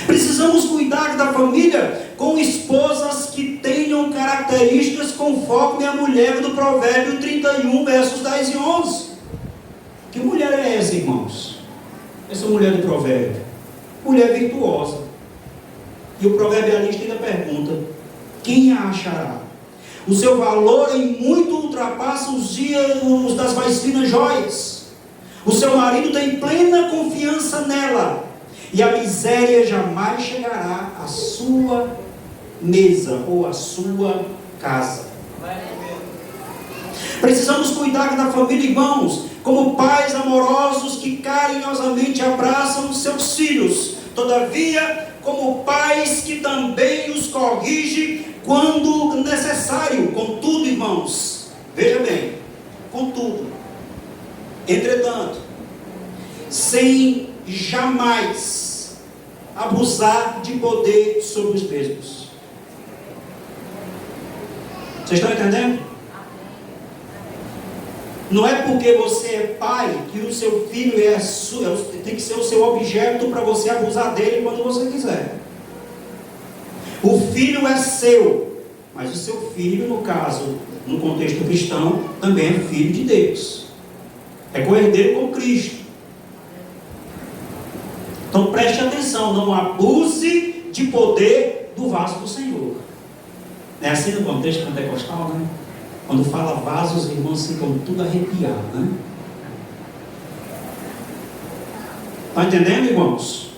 Precisamos cuidar da família com esposas que tenham características conforme a mulher do Provérbio 31, versos 10 e 11. Que mulher é essa, irmãos? Essa mulher do Provérbio? Mulher virtuosa. E o proverbialista ainda pergunta: quem a achará? O seu valor em muito ultrapassa os das mais finas joias. O seu marido tem plena confiança nela, e a miséria jamais chegará à sua mesa ou à sua casa. Precisamos cuidar da família, irmãos, como pais amorosos que carinhosamente abraçam os seus filhos, todavia como pais que também os corrigem quando necessário. Contudo, irmãos, veja bem, contudo, entretanto, sem jamais abusar de poder sobre os mesmos. Vocês estão entendendo? Não é porque você é pai que o seu filho tem que ser o seu objeto para você abusar dele quando você quiser. O filho é seu, mas o seu filho, no caso, no contexto cristão, também é filho de Deus. É co-herdeiro com Cristo. Então preste atenção, não abuse de poder do vaso do Senhor. É assim no contexto pentecostal, né? Quando fala vasos, os irmãos ficam tudo arrepiados, né? Está entendendo, irmãos?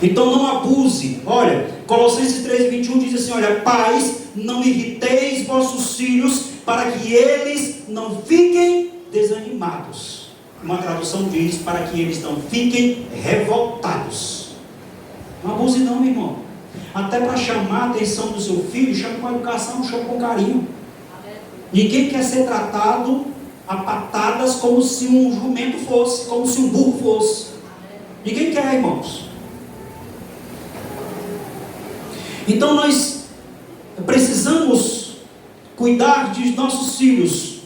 Então não abuse. Olha, Colossenses 3:21 diz assim: olha, pais, não irriteis vossos filhos, para que eles não fiquem desanimados. Uma tradução diz: para que eles não fiquem revoltados. Não abuse não, meu irmão. Até para chamar a atenção do seu filho, chama com educação, chama com carinho. Ninguém quer ser tratado a patadas como se um jumento fosse, como se um burro fosse. Ninguém quer, irmãos. Então nós precisamos cuidar de nossos filhos,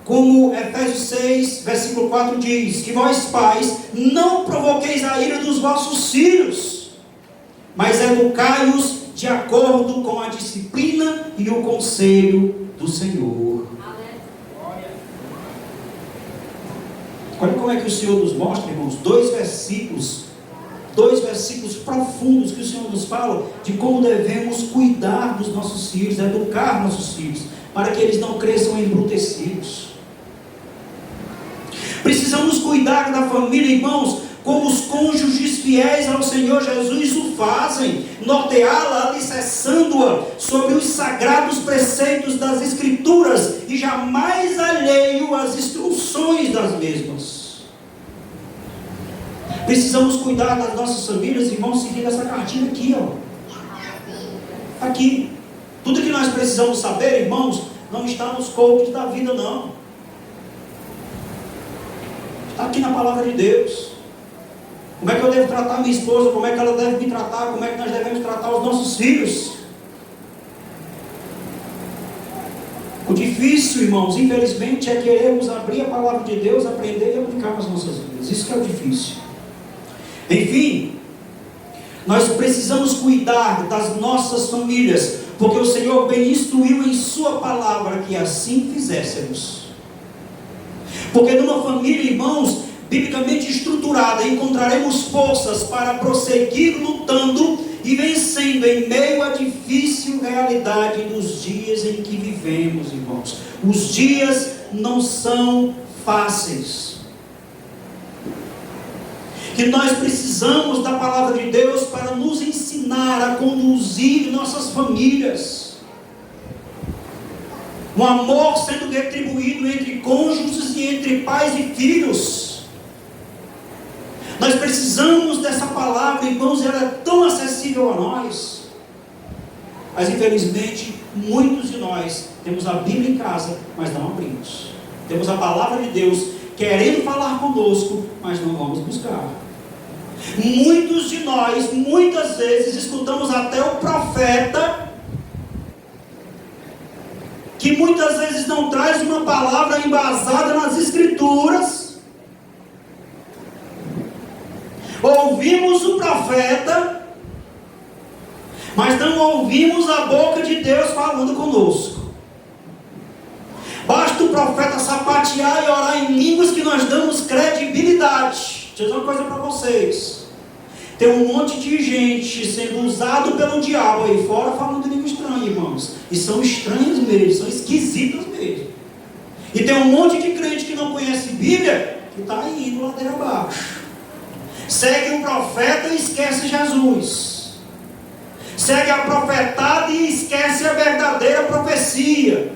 como Efésios 6, versículo 4 diz: que vós pais não provoqueis a ira dos vossos filhos, mas educai-os de acordo com a disciplina e o conselho do Senhor. Olha como é que o Senhor nos mostra, irmãos, dois versículos profundos que o Senhor nos fala de como devemos cuidar dos nossos filhos, educar nossos filhos, para que eles não cresçam embrutecidos. Precisamos cuidar da família, irmãos, como os cônjuges fiéis ao Senhor Jesus o fazem, norteá-la, alicerçando-a sobre os sagrados preceitos das Escrituras e jamais alheio às instruções das mesmas. Precisamos cuidar das nossas famílias, irmãos, seguindo essa cartinha aqui, ó. Aqui. Tudo que nós precisamos saber, irmãos, não está nos coaches da vida, não. Está aqui na palavra de Deus. Como é que eu devo tratar minha esposa? Como é que ela deve me tratar? Como é que nós devemos tratar os nossos filhos? O difícil, irmãos, infelizmente, é querermos abrir a palavra de Deus, aprender e aplicar nas nossas vidas. Isso que é o difícil. Enfim, nós precisamos cuidar das nossas famílias, porque o Senhor bem instruiu em sua palavra que assim fizéssemos. Porque numa família, irmãos, biblicamente estruturada, encontraremos forças para prosseguir lutando e vencendo em meio à difícil realidade dos dias em que vivemos, irmãos. Os dias não são fáceis. Que nós precisamos da palavra de Deus para nos ensinar a conduzir nossas famílias. Um amor sendo retribuído entre cônjuges e entre pais e filhos. Nós precisamos dessa palavra, irmãos, ela é tão acessível a nós. Mas infelizmente, muitos de nós temos a Bíblia em casa, mas não abrimos. Temos a palavra de Deus querendo falar conosco, mas não vamos buscar. Muitos de nós, muitas vezes, escutamos até o profeta, que muitas vezes não traz uma palavra embasada nas Escrituras. Ouvimos o profeta, mas não ouvimos a boca de Deus falando conosco. Basta o profeta sapatear e orar em línguas que nós damos credibilidade. Deixa eu dizer uma coisa para vocês. Tem um monte de gente sendo usado pelo diabo aí fora falando língua estranha, irmãos. E são estranhos mesmo, são esquisitos mesmo. E tem um monte de crente que não conhece Bíblia, que está aí indo ladeira abaixo. Segue o profeta e esquece Jesus. Segue a profetada e esquece a verdadeira profecia.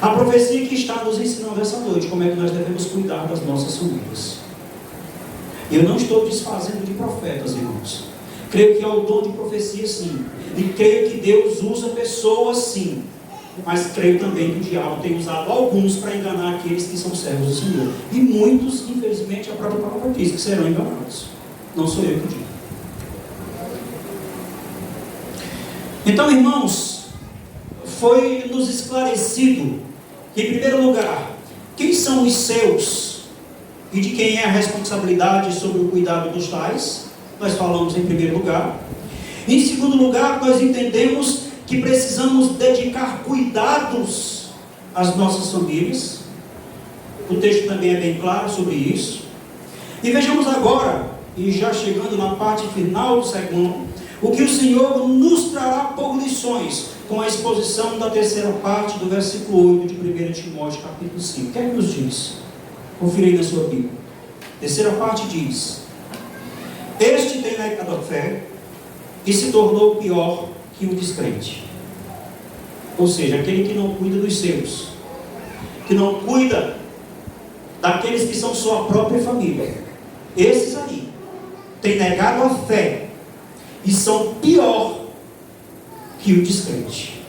A profecia que está nos ensinando essa noite, como é que nós devemos cuidar das nossas famílias. Eu não estou desfazendo de profetas, irmãos. Creio que é o dom de profecia, sim. E creio que Deus usa pessoas, sim. Mas creio também que o diabo tem usado alguns para enganar aqueles que são servos do Senhor. E muitos, infelizmente, a própria palavra diz que serão enganados. Não sou eu que digo. Então, irmãos, foi nos esclarecido que, em primeiro lugar, quem são os seus e de quem é a responsabilidade sobre o cuidado dos tais. Nós falamos em primeiro lugar. Em segundo lugar, nós entendemos que precisamos dedicar cuidados às nossas famílias. O texto também é bem claro sobre isso. E vejamos agora, e já chegando na parte final do sermão, o que o Senhor nos trará por lições com a exposição da terceira parte do versículo 8 de 1 Timóteo capítulo 5. O que é que nos diz? Confira aí na sua Bíblia. Terceira parte diz: este tem negado a fé e se tornou pior que o descrente. Ou seja, aquele que não cuida dos seus, que não cuida daqueles que são sua própria família. Esses aí têm negado a fé e são pior que o descrente.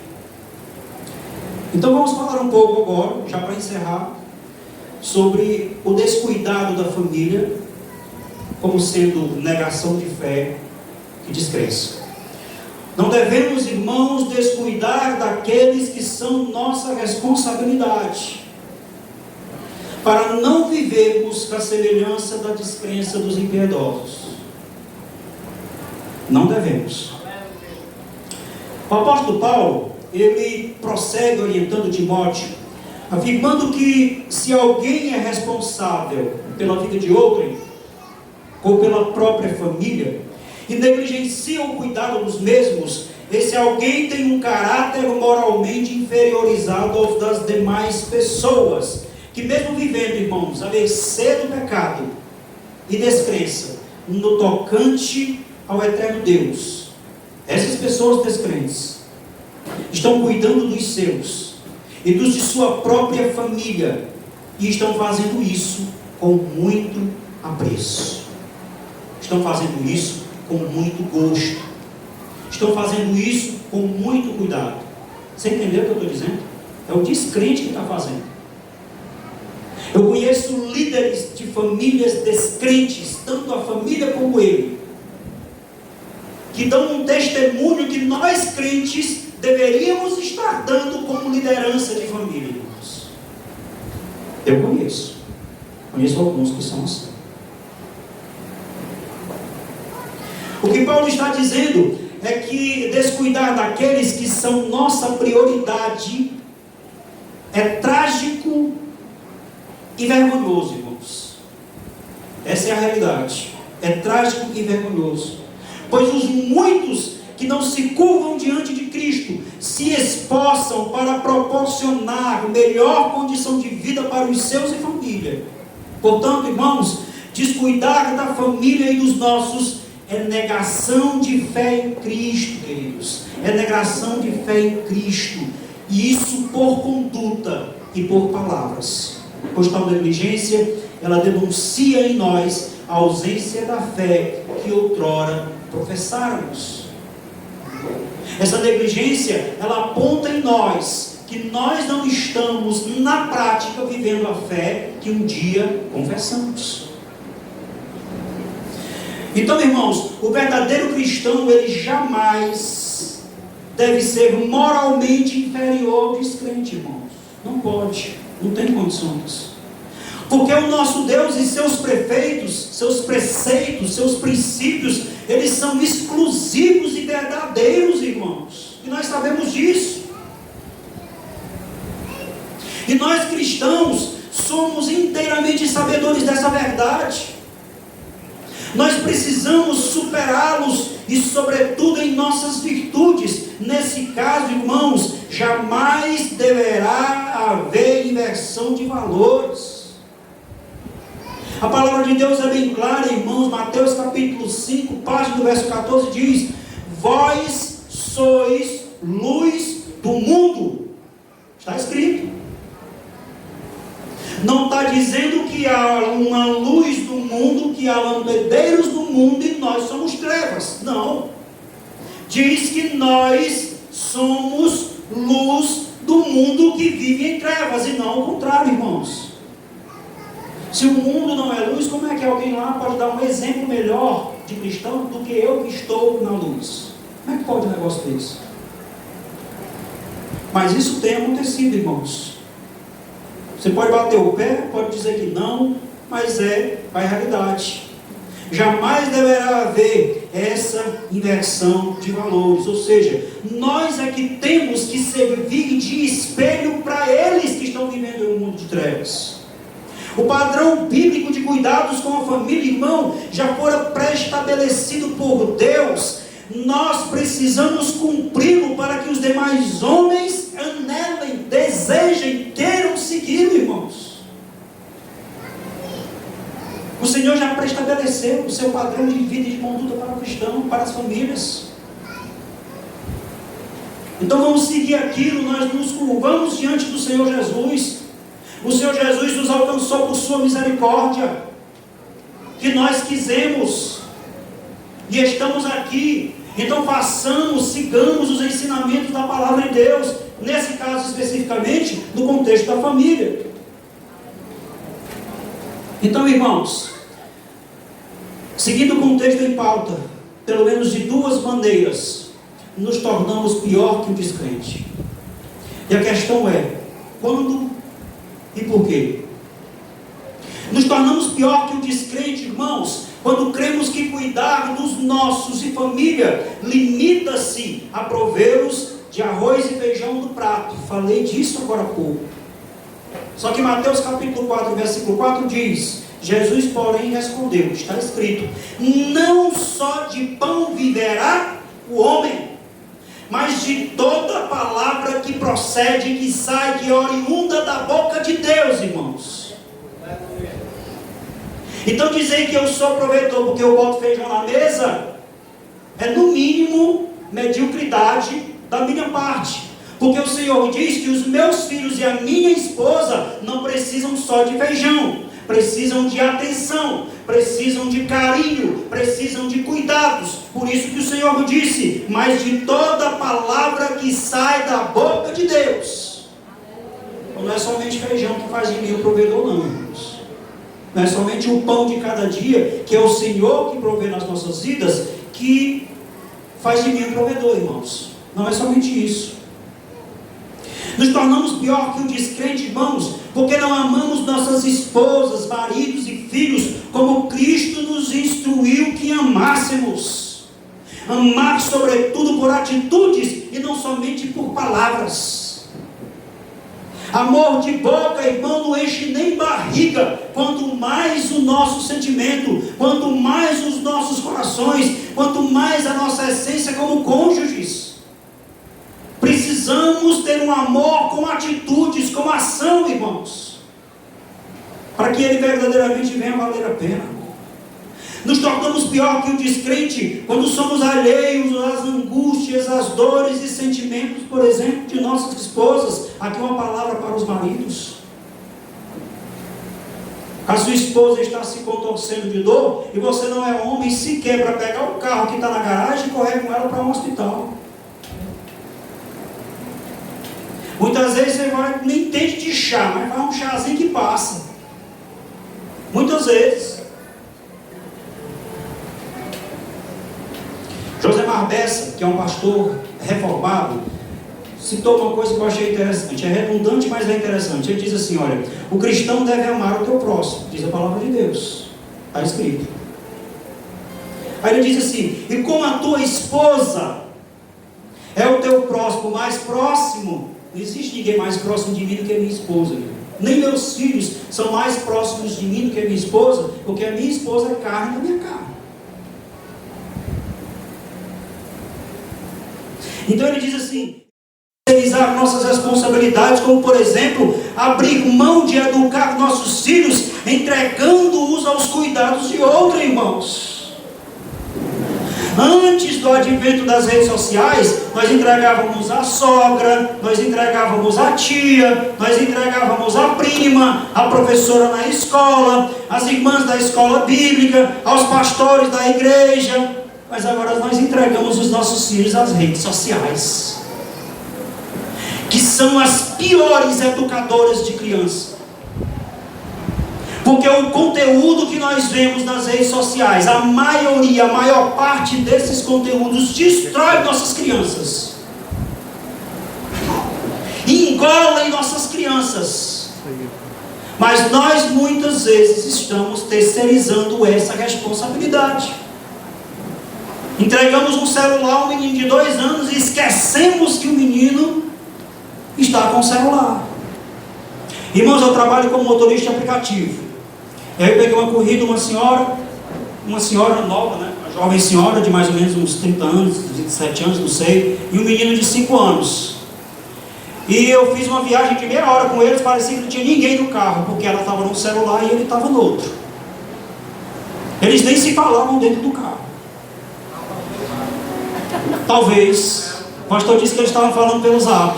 Então vamos falar um pouco agora, já para encerrar, sobre o descuidado da família como sendo negação de fé e descrença. Não devemos, irmãos, descuidar daqueles que são nossa responsabilidade, para não vivermos com a semelhança da descrença dos impiedosos. Não devemos. O apóstolo Paulo, ele prossegue orientando Timóteo, afirmando que se alguém é responsável pela vida de outrem, ou pela própria família, e negligencia o cuidado dos mesmos, esse alguém tem um caráter moralmente inferiorizado aos das demais pessoas, que mesmo vivendo, irmãos, a mercê do pecado e descrença, no tocante ao eterno Deus, essas pessoas descrentes estão cuidando dos seus e dos de sua própria família, e estão fazendo isso com muito apreço, estão fazendo isso com muito gosto, estão fazendo isso com muito cuidado. Você entendeu o que eu estou dizendo? É o descrente que está fazendo. Eu conheço líderes de famílias descrentes, tanto a família como ele, que dão um testemunho que nós crentes deveríamos estar dando como liderança de família, irmãos. Eu conheço alguns que são assim. O que Paulo está dizendo é que descuidar daqueles que são nossa prioridade é trágico e vergonhoso, irmãos. Essa é a realidade. É trágico e vergonhoso, pois os muitos que não se curvam diante de Cristo se esforçam para proporcionar melhor condição de vida para os seus e família. Portanto, irmãos, descuidar da família e dos nossos é negação de fé em Cristo, queridos. É negação de fé em Cristo. E isso por conduta e por palavras. Pois tal negligência, ela denuncia em nós a ausência da fé que outrora professáramos. Essa negligência, ela aponta em nós que nós não estamos na prática vivendo a fé que um dia confessamos. Então, irmãos, o verdadeiro cristão, ele jamais deve ser moralmente inferior ao descrente, irmãos. Não pode, não tem condições. Porque o nosso Deus e seus prefeitos, seus preceitos, seus princípios, eles são exclusivos e verdadeiros, irmãos. E nós sabemos disso. E nós cristãos somos inteiramente sabedores dessa verdade. Nós precisamos superá-los e, sobretudo, em nossas virtudes. Nesse caso, irmãos, jamais deverá haver inversão de valores. A palavra de Deus é bem clara, irmãos. Mateus capítulo 5, parte do verso 14 diz: vós sois luz do mundo. Está escrito. Não está dizendo que há uma luz do mundo, que há lampedeiros do mundo e nós somos trevas. Não. Diz que nós somos luz do mundo que vive em trevas, e não ao contrário, irmãos. Se o mundo não é luz, como é que alguém lá pode dar um exemplo melhor de cristão do que eu que estou na luz? Como é que pode um negócio desse? Mas isso tem acontecido, irmãos. Você pode bater o pé, pode dizer que não, mas é a realidade. Jamais deverá haver essa inversão de valores. Ou seja, nós é que temos que servir de espelho para eles que estão vivendo em um mundo de trevas. O padrão bíblico de cuidados com a família, irmão, já fora pré-estabelecido por Deus. Nós precisamos cumpri-lo para que os demais homens anelem, desejem, queiram seguir, irmãos. O Senhor já pré-estabeleceu o seu padrão de vida e de conduta para o cristão, para as famílias. Então vamos seguir aquilo, nós nos curvamos diante do Senhor Jesus. O Senhor Jesus nos alcançou por sua misericórdia, que nós quisemos, e estamos aqui. Então façamos, sigamos os ensinamentos da palavra de Deus, nesse caso especificamente, no contexto da família. Então, irmãos, seguindo o contexto em pauta, pelo menos de duas maneiras, nos tornamos pior que o descrente. E a questão é, quando e por quê? Nos tornamos pior que o descrente, irmãos, quando cremos que cuidar dos nossos e família limita-se a provê-los de arroz e feijão do prato. Falei disso agora há pouco. Só que Mateus capítulo 4, versículo 4 diz: Jesus, porém, respondeu, está escrito, não só de pão viverá o homem, mas de toda palavra que procede, que sai, que é oriunda da boca de Deus, irmãos. Então dizer que eu sou provedor porque eu boto feijão na mesa, é no mínimo mediocridade da minha parte. Porque o Senhor diz que os meus filhos e a minha esposa não precisam só de feijão, precisam de atenção, precisam de carinho, precisam de cuidados. Por isso que o Senhor disse, mas de toda palavra que sai da boca de Deus. Então não é somente feijão que faz de mim o provedor, não, irmãos. Não é somente o pão de cada dia, que é o Senhor que provê nas nossas vidas, que faz de mim o provedor, irmãos. Não é somente isso. Nos tornamos pior que o descrente, irmãos, porque não amamos nossas esposas, maridos e filhos como Cristo nos instruiu que amássemos. Amar sobretudo por atitudes e não somente por palavras. Amor de boca, irmão, não enche nem barriga. Quanto mais o nosso sentimento, quanto mais os nossos corações, quanto mais a nossa essência como cônjuges. Precisamos ter um amor com atitudes, com ação, irmãos, para que ele verdadeiramente venha valer a pena. Nos tornamos pior que o descrente quando somos alheios às angústias, às dores e sentimentos, por exemplo, de nossas esposas. Aqui uma palavra para os maridos. A sua esposa está se contorcendo de dor e você não é homem sequer para pegar o carro que está na garagem e correr com ela para um hospital. Muitas vezes você vai, nem entende de chá, mas vai um chazinho que passa. Muitas vezes. Josemar Bessa, que é um pastor reformado, citou uma coisa que eu achei interessante. É redundante, mas é interessante. Ele diz assim, olha, o cristão deve amar o teu próximo. Diz a palavra de Deus. Está escrito. Aí ele diz assim, e como a tua esposa é o teu próximo mais próximo, não existe ninguém mais próximo de mim do que a minha esposa. Nem meus filhos são mais próximos de mim do que a minha esposa, porque a minha esposa é carne da minha carne. Então ele diz assim, realizar nossas responsabilidades, como por exemplo, abrir mão de educar nossos filhos, entregando-os aos cuidados de outro, irmãos. Antes do advento das redes sociais, nós entregávamos a sogra, nós entregávamos a tia, nós entregávamos a prima, a professora na escola, as irmãs da escola bíblica, aos pastores da igreja. Mas agora nós entregamos os nossos filhos às redes sociais, que são as piores educadoras de criança. Porque o conteúdo que nós vemos nas redes sociais, a maioria, a maior parte desses conteúdos destrói nossas crianças. Engolem nossas crianças. Mas nós muitas vezes estamos terceirizando essa responsabilidade. Entregamos um celular a um menino de 2 anos e esquecemos que o menino está com o celular. Irmãos, eu trabalho como motorista de aplicativo. E aí eu peguei uma corrida, uma senhora nova, né? Uma jovem senhora de mais ou menos uns 30 anos, 27 anos, não sei, e um menino de 5 anos. E eu fiz uma viagem de meia hora com eles, parecia que não tinha ninguém no carro, porque ela estava num celular e ele estava no outro. Eles nem se falavam dentro do carro. Talvez, o pastor disse que eles estavam falando pelo zap.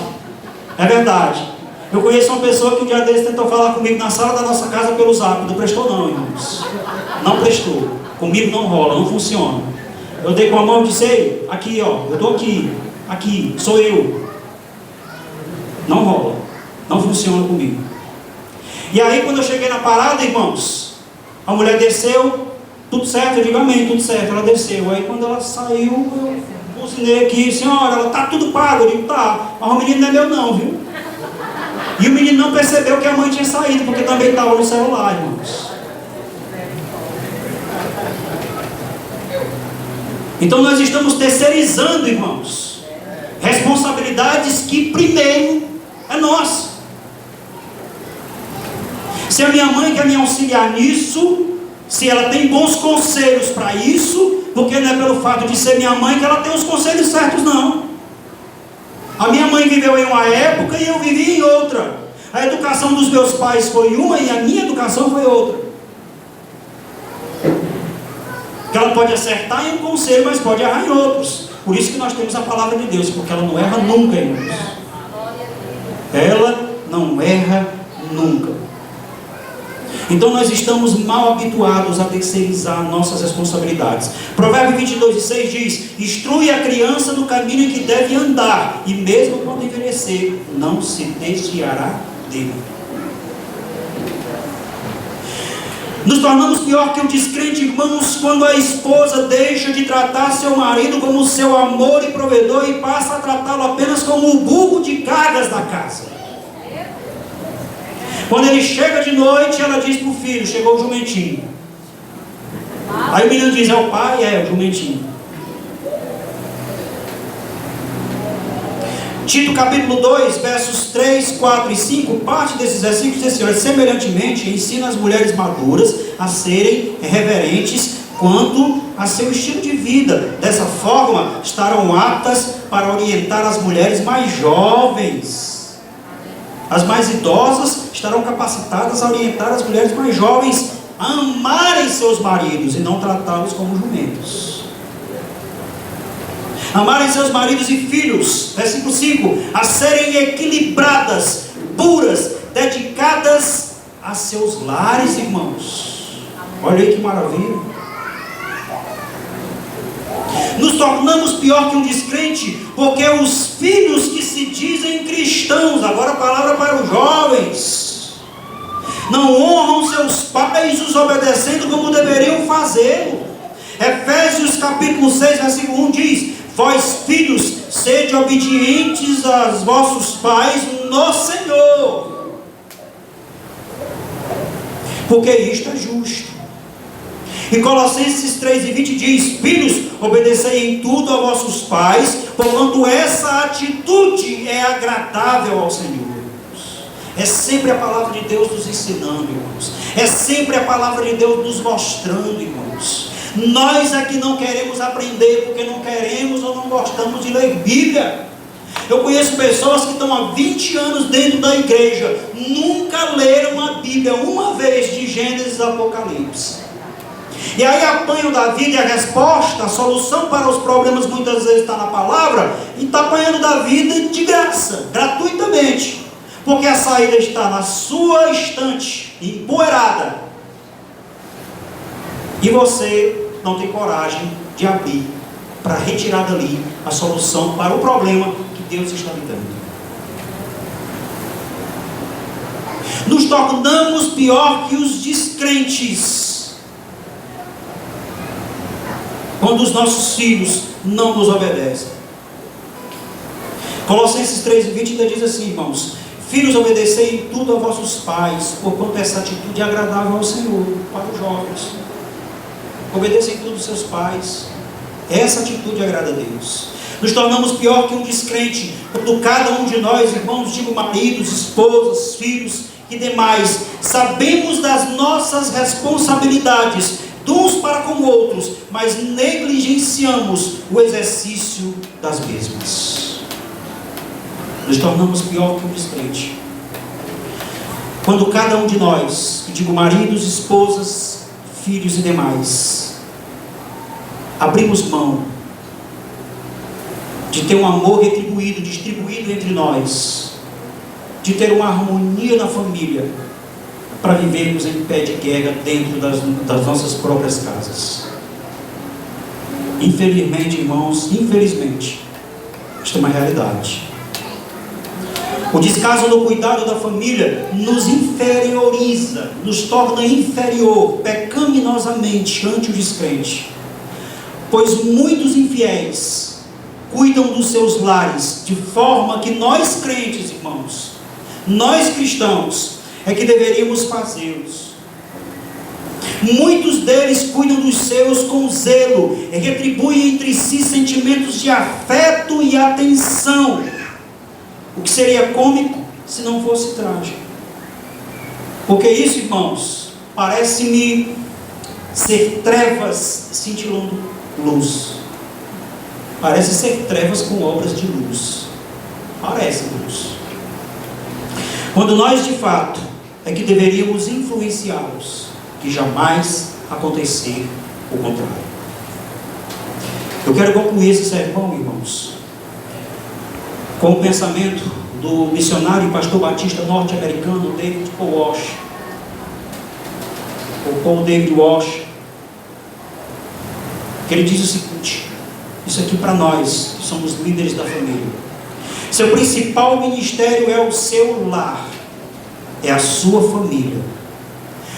É verdade. Eu conheço uma pessoa que um dia desse tentou falar comigo na sala da nossa casa pelo zap. Não prestou não, irmãos. Não prestou. Comigo não rola, não funciona. Eu dei com a mão e disse: ei, aqui ó, eu estou aqui, sou eu. Não rola, não funciona comigo. E aí quando eu cheguei na parada, irmãos, a mulher desceu, tudo certo, eu digo amém, tudo certo, ela desceu. Aí quando ela saiu, eu buzinei aqui: senhora, ela tá tudo pago. Eu digo: tá, mas o menino não é meu não, viu? E o menino não percebeu que a mãe tinha saído, porque também estava no celular, irmãos. Então nós estamos terceirizando, irmãos, responsabilidades que primeiro é nossa. Se a minha mãe quer me auxiliar nisso, se ela tem bons conselhos para isso, porque não é pelo fato de ser minha mãe que ela tem os conselhos certos, não. A minha mãe viveu em uma época e eu vivi em outra. A educação dos meus pais foi uma e a minha educação foi outra. Que ela pode acertar em um conselho, mas pode errar em outros. Por isso que nós temos a palavra de Deus, porque ela não erra nunca, irmãos. Ela não erra nunca. Então nós estamos mal habituados a terceirizar nossas responsabilidades. Provérbio 22:6 diz: instrui a criança no caminho em que deve andar, e mesmo quando envelhecer, não se desviará dele. Nos tornamos pior que o descrente, irmãos, quando a esposa deixa de tratar seu marido como seu amor e provedor e passa a tratá-lo apenas como o burro de cargas da casa. Quando ele chega de noite, ela diz para o filho: chegou o jumentinho. Aí o menino diz: é o pai? É, o jumentinho. Tito capítulo 2, versos 3, 4 e 5, parte desses versículos diz assim: semelhantemente, ensina as mulheres maduras a serem reverentes quanto a seu estilo de vida. Dessa forma, estarão aptas para orientar as mulheres mais jovens. As mais idosas estarão capacitadas a orientar as mulheres mais jovens a amarem seus maridos e não tratá-los como jumentos. Amarem seus maridos e filhos, versículo 5, a serem equilibradas, puras, dedicadas a seus lares, irmãos. Olha aí que maravilha. Nos tornamos pior que um descrente, porque os filhos que se dizem cristãos, agora a palavra para os jovens, não honram seus pais, os obedecendo como deveriam fazê-lo. Efésios capítulo 6, versículo 1 diz: vós filhos, sede obedientes aos vossos pais no Senhor, porque isto é justo. E Colossenses 3:20 diz: filhos, obedecei em tudo a vossos pais, porquanto essa atitude é agradável ao Senhor. É sempre a palavra de Deus nos ensinando, irmãos. É sempre a palavra de Deus nos mostrando, irmãos. Nós é que não queremos aprender, porque não queremos ou não gostamos de ler Bíblia. Eu conheço pessoas que estão há 20 anos dentro da igreja, nunca leram a Bíblia uma vez, de Gênesis a Apocalipse. E aí apanham da vida, e a resposta, a solução para os problemas muitas vezes está na palavra, e está apanhando da vida de graça, gratuitamente, porque a saída está na sua estante, empoeirada, e você não tem coragem de abrir para retirar dali a solução para o problema que Deus está lhe dando. Nos tornamos pior que os descrentes quando os nossos filhos não nos obedecem. Colossenses 3:20 ainda diz assim, irmãos: filhos, obedecei em tudo a vossos pais, porquanto essa atitude é agradável ao Senhor. Para os jovens, obedecem em tudo aos seus pais. Essa atitude agrada a Deus. Nos tornamos pior que um descrente quando cada um de nós, irmãos, digo maridos, esposas, filhos, e demais, sabemos das nossas responsabilidades, de uns para com outros, mas negligenciamos o exercício das mesmas. Nos tornamos pior que um descrente. Quando cada um de nós, eu digo maridos, esposas, filhos e demais, abrimos mão de ter um amor retribuído, distribuído entre nós, de ter uma harmonia na família, para vivermos em pé de guerra dentro das nossas próprias casas. Infelizmente, irmãos, infelizmente, isto é uma realidade. O descaso no cuidado da família nos inferioriza, nos torna inferior, pecaminosamente ante o descrente. Pois muitos infiéis cuidam dos seus lares de forma que nós crentes, irmãos, nós cristãos, é que deveríamos fazê-los. Muitos deles cuidam dos seus com zelo e retribuem entre si sentimentos de afeto e atenção, o que seria cômico se não fosse trágico. Porque isso, irmãos, parece-me ser trevas cintilando luz. Parece ser trevas com obras de luz. Parece luz. Quando nós de fato é que deveríamos influenciá-los, que jamais acontecer o contrário. Eu quero concluir esse sermão, irmãos, com o pensamento do missionário e pastor batista norte-americano David Paul Walsh, ou Paul David Walsh, que ele diz o seguinte: isso aqui para nós, que somos líderes da família, seu principal ministério é o seu lar, é a sua família.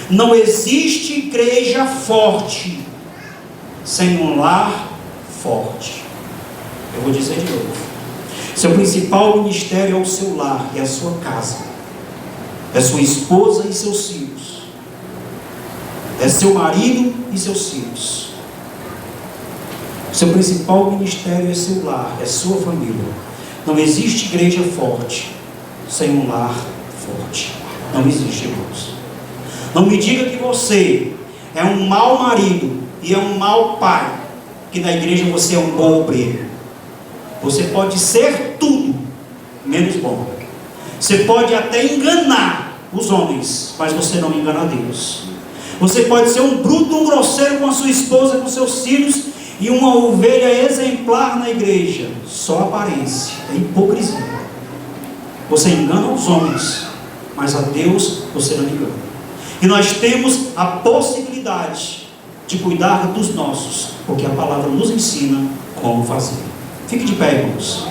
Não existe igreja forte sem um lar forte. Eu vou dizer de novo: seu principal ministério é o seu lar, é a sua casa, é sua esposa e seus filhos, é seu marido e seus filhos. Seu principal ministério é seu lar, é sua família. Não existe igreja forte sem um lar forte. Não existe, irmãos. Não me diga que você é um mau marido e é um mau pai, que na igreja você é um bom obreiro. Você pode ser tudo menos bom. Você pode até enganar os homens, mas você não engana a Deus. Você pode ser um bruto, um grosseiro com a sua esposa, com seus filhos, e uma ovelha exemplar na igreja. Só aparência, é hipocrisia. Você engana os homens, mas a Deus você não engana. E nós temos a possibilidade de cuidar dos nossos, porque a palavra nos ensina como fazer. Fique de pé, irmãos.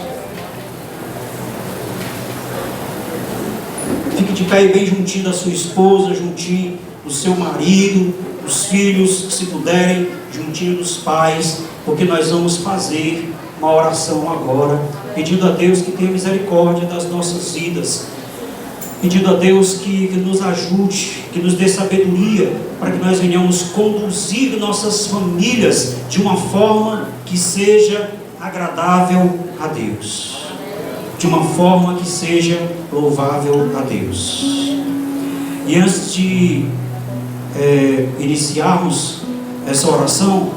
Fique de pé e bem juntinho da sua esposa, juntinho do seu marido, dos filhos, que se puderem, juntinho dos pais, porque nós vamos fazer uma oração agora, pedindo a Deus que tenha misericórdia das nossas vidas, pedindo a Deus que nos ajude, que nos dê sabedoria, para que nós venhamos conduzir nossas famílias de uma forma que seja agradável a Deus, de uma forma que seja louvável a Deus. E antes de iniciarmos essa oração,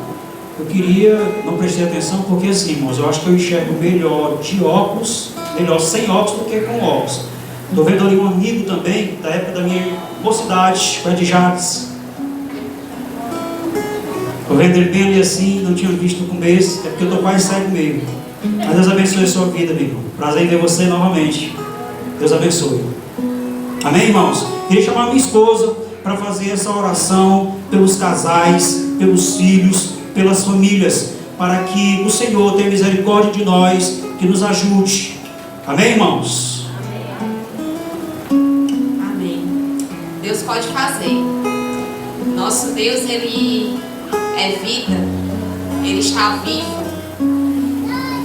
eu queria, não prestei atenção, porque assim, irmãos, eu acho que eu enxergo melhor de óculos, melhor sem óculos do que com óculos. Estou vendo ali um amigo também, da época da minha mocidade, Fred Jacques. Estou vendo ele bem ali assim, não tinha visto no começo, é porque eu estou quase cego mesmo. Mas Deus abençoe a sua vida, meu irmão. Prazer em ver você novamente. Deus abençoe. Amém, irmãos? Queria chamar minha esposa para fazer essa oração pelos casais, pelos filhos, pelas famílias, para que o Senhor tenha misericórdia de nós, que nos ajude. Amém, irmãos? Amém. Deus pode fazer. Nosso Deus, Ele é vida, Ele está vivo.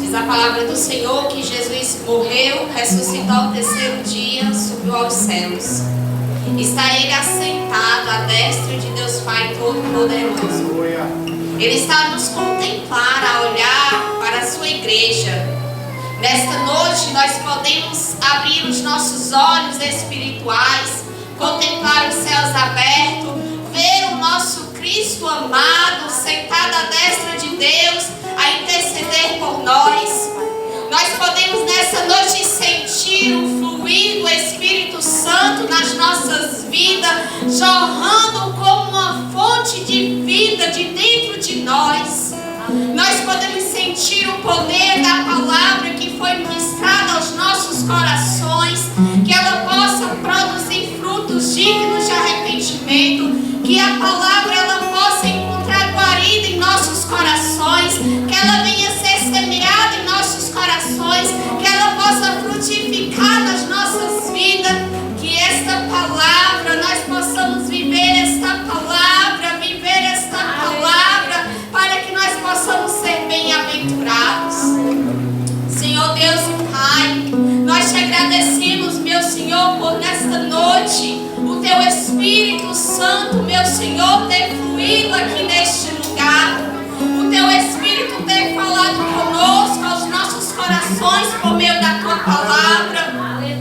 Diz a palavra do Senhor que Jesus morreu, ressuscitou ao terceiro dia, subiu aos céus. Está Ele assentado à destra de Deus Pai Todo-Poderoso. Ele está a nos contemplar, a olhar para a sua igreja. Nesta noite nós podemos abrir os nossos olhos espirituais contemplar os céus abertos, ver o nosso Cristo amado sentado à destra de Deus a interceder por nós. Nós podemos nessa noite sentir o fluir do Espírito Santo nas nossas vidas, jorrando como uma fonte de vida de dentro de nós. Nós podemos sentir o poder da palavra que foi ministrada aos nossos corações, que ela possa produzir frutos dignos de arrependimento, que a palavra ela possa encontrar guarida em nossos corações, que ela venha ser semeada em nossos corações, que ela possa frutificar nas nossas vidas, que esta palavra, nós possamos viver esta palavra, para que nós possamos ser bem-aventurados. Senhor Deus e Pai, nós te agradecemos, meu Senhor, por nesta noite, o Teu Espírito Santo, meu Senhor, ter fluído aqui neste lugar, o Teu Espírito ter falado conosco, aos nossos corações, por meio da Tua palavra,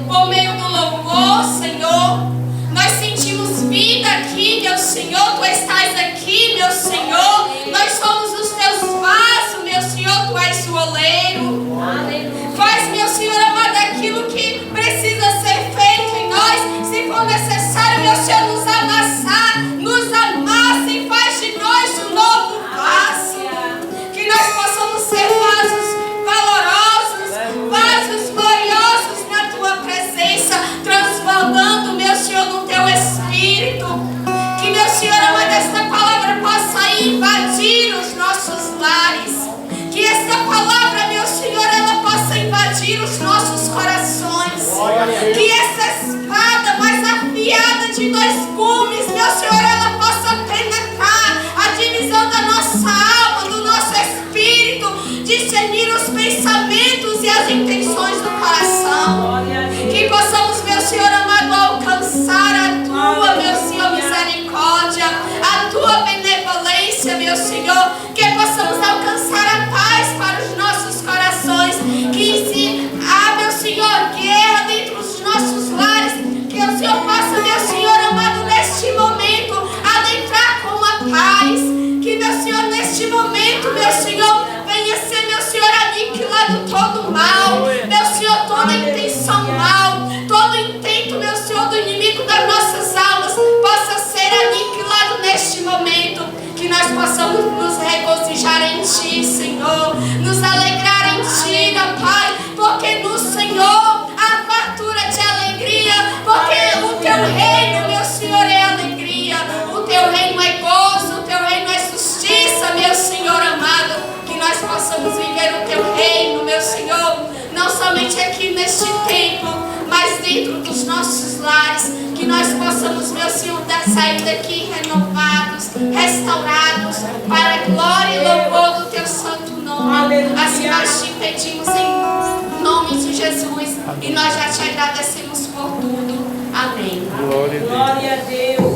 por meio do louvor, Senhor. Nós sentimos vida aqui, meu Senhor, Tu estás aqui, meu Senhor. Nós somos os Teus vasos, meu Senhor, Tu és o oleiro. Faz, meu Senhor amado, aquilo que precisa ser feito em nós. Se for necessário, meu Senhor, nos amassar, nos amassa e faz de nós um novo vaso. Que nós possamos ser vasos valorosos, vasos gloriosos na Tua presença, transbordando, meu Senhor, no Teu Espírito. Que, meu Senhor amado, esta palavra possa invadir os nossos lares. Que esta palavra, meu Senhor, ela possa invadir os nossos corações. Que essa espada mais afiada de 2 gumes, meu Senhor, ela possa penetrar a divisão da nossa alma, do nosso espírito, discernir os pensamentos e as intenções do coração. Que possamos, meu Senhor amado, alcançar a Tua, meu Senhor, misericórdia, a Tua benevolência, meu Senhor. Que possamos alcançar a paz para os nossos corações. Que se há, meu Senhor, guerra dentro dos nossos lares, que o Senhor possa, meu Senhor amado, neste momento, adentrar com a paz. Que, meu Senhor, neste momento, meu Senhor, venha ser, meu Senhor, aniquilado todo o mal, meu Senhor, toda intenção mal, todo intento, meu Senhor, do inimigo das nossas almas, possa ser aniquilado neste momento. Que nós possamos nos regozijar em Ti, Senhor, nos alegrar em Ti, ó Pai, porque no Senhor há fartura de alegria, porque o Teu reino, meu Senhor, é alegria, o Teu reino é gozo, o Teu reino é justiça, meu Senhor amado. Que nós possamos viver o Teu reino, meu Senhor, não somente aqui neste templo, mas dentro dos nossos lares. Que nós possamos, meu Senhor, sair daqui renovados, restaurados, para a glória e louvor do Teu santo nome. Aleluia. Assim nós te pedimos em nome de Jesus. Amém. E nós já te agradecemos por tudo. Amém. Glória a Deus.